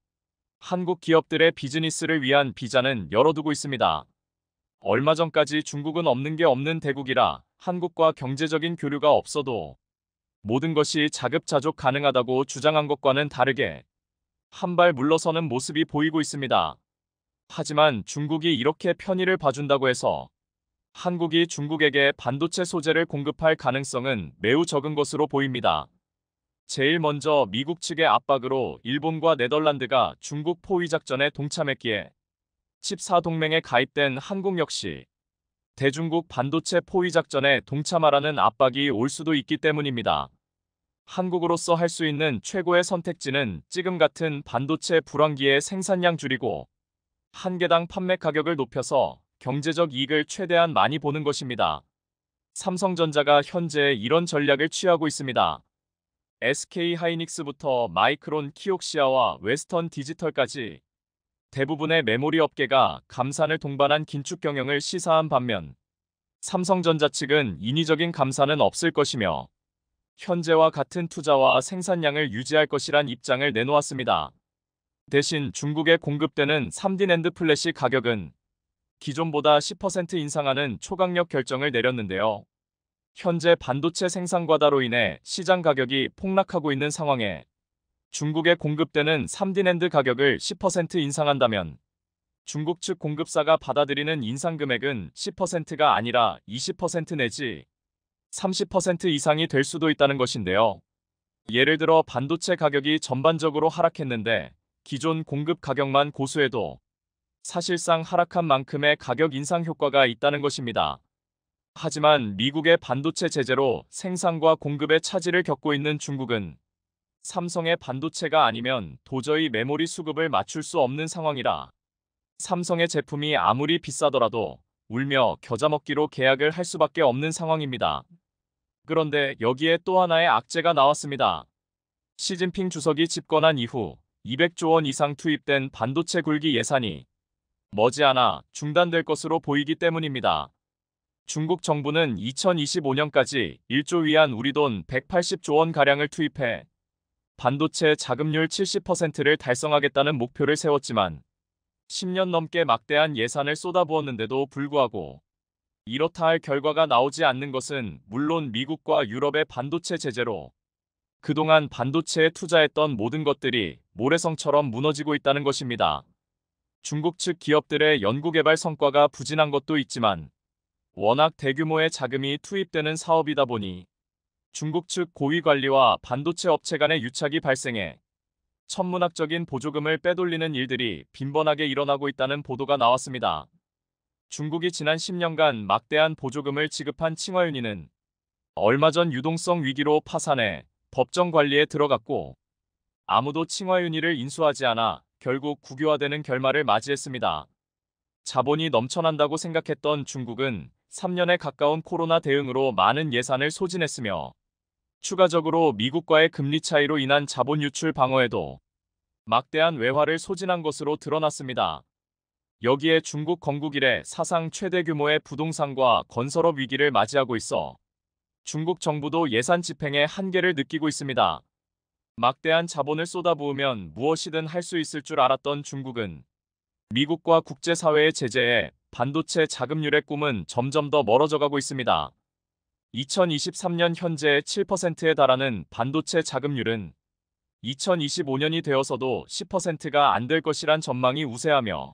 S1: 한국 기업들의 비즈니스를 위한 비자는 열어두고 있습니다. 얼마 전까지 중국은 없는 게 없는 대국이라 한국과 경제적인 교류가 없어도 모든 것이 자급자족 가능하다고 주장한 것과는 다르게 한 발 물러서는 모습이 보이고 있습니다. 하지만 중국이 이렇게 편의를 봐준다고 해서 한국이 중국에게 반도체 소재를 공급할 가능성은 매우 적은 것으로 보입니다. 제일 먼저 미국 측의 압박으로 일본과 네덜란드가 중국 포위 작전에 동참했기에 14동맹에 가입된 한국 역시 대중국 반도체 포위 작전에 동참하라는 압박이 올 수도 있기 때문입니다. 한국으로서 할 수 있는 최고의 선택지는 지금 같은 반도체 불황기에 생산량 줄이고 한 개당 판매 가격을 높여서 경제적 이익을 최대한 많이 보는 것입니다. 삼성전자가 현재 이런 전략을 취하고 있습니다. SK하이닉스부터 마이크론 키옥시아와 웨스턴 디지털까지 대부분의 메모리 업계가 감산을 동반한 긴축 경영을 시사한 반면 삼성전자 측은 인위적인 감산은 없을 것이며 현재와 같은 투자와 생산량을 유지할 것이란 입장을 내놓았습니다. 대신 중국에 공급되는 3D 낸드 플래시 가격은 기존보다 10% 인상하는 초강력 결정을 내렸는데요. 현재 반도체 생산 과다로 인해 시장 가격이 폭락하고 있는 상황에 중국에 공급되는 3D 낸드 가격을 10% 인상한다면 중국 측 공급사가 받아들이는 인상 금액은 10%가 아니라 20% 내지 30% 이상이 될 수도 있다는 것인데요. 예를 들어 반도체 가격이 전반적으로 하락했는데 기존 공급 가격만 고수해도 사실상 하락한 만큼의 가격 인상 효과가 있다는 것입니다. 하지만 미국의 반도체 제재로 생산과 공급의 차질을 겪고 있는 중국은 삼성의 반도체가 아니면 도저히 메모리 수급을 맞출 수 없는 상황이라 삼성의 제품이 아무리 비싸더라도 울며 겨자 먹기로 계약을 할 수밖에 없는 상황입니다. 그런데 여기에 또 하나의 악재가 나왔습니다. 시진핑 주석이 집권한 이후 200조 원 이상 투입된 반도체 굴기 예산이 머지않아 중단될 것으로 보이기 때문입니다. 중국 정부는 2025년까지 1조 위안 우리 돈 180조 원가량을 투입해 반도체 자금률 70%를 달성하겠다는 목표를 세웠지만 10년 넘게 막대한 예산을 쏟아부었는데도 불구하고 이렇다 할 결과가 나오지 않는 것은 물론 미국과 유럽의 반도체 제재로 그동안 반도체에 투자했던 모든 것들이 모래성처럼 무너지고 있다는 것입니다. 중국 측 기업들의 연구개발 성과가 부진한 것도 있지만 워낙 대규모의 자금이 투입되는 사업이다 보니 중국 측 고위 관리와 반도체 업체 간의 유착이 발생해 천문학적인 보조금을 빼돌리는 일들이 빈번하게 일어나고 있다는 보도가 나왔습니다. 중국이 지난 10년간 막대한 보조금을 지급한 칭화윤희는 얼마 전 유동성 위기로 파산해 법정 관리에 들어갔고 아무도 칭화윤희를 인수하지 않아 결국 국유화되는 결말을 맞이했습니다. 자본이 넘쳐난다고 생각했던 중국은 3년에 가까운 코로나 대응으로 많은 예산을 소진했으며 추가적으로 미국과의 금리 차이로 인한 자본 유출 방어에도 막대한 외화를 소진한 것으로 드러났습니다. 여기에 중국 건국 이래 사상 최대 규모의 부동산과 건설업 위기를 맞이하고 있어 중국 정부도 예산 집행의 한계를 느끼고 있습니다. 막대한 자본을 쏟아부으면 무엇이든 할 수 있을 줄 알았던 중국은 미국과 국제사회의 제재에 반도체 자금률의 꿈은 점점 더 멀어져 가고 있습니다. 2023년 현재의 7%에 달하는 반도체 자금률은 2025년이 되어서도 10%가 안 될 것이란 전망이 우세하며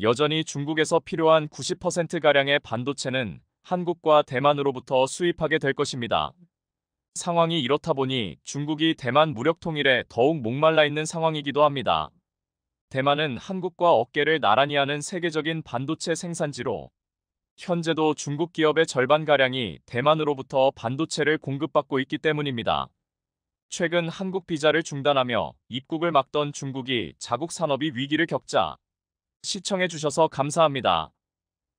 S1: 여전히 중국에서 필요한 90%가량의 반도체는 한국과 대만으로부터 수입하게 될 것입니다. 상황이 이렇다 보니 중국이 대만 무력 통일에 더욱 목말라 있는 상황이기도 합니다. 대만은 한국과 어깨를 나란히 하는 세계적인 반도체 생산지로 현재도 중국 기업의 절반가량이 대만으로부터 반도체를 공급받고 있기 때문입니다. 최근 한국 비자를 중단하며 입국을 막던 중국이 자국 산업이 위기를 겪자 시청해주셔서 감사합니다.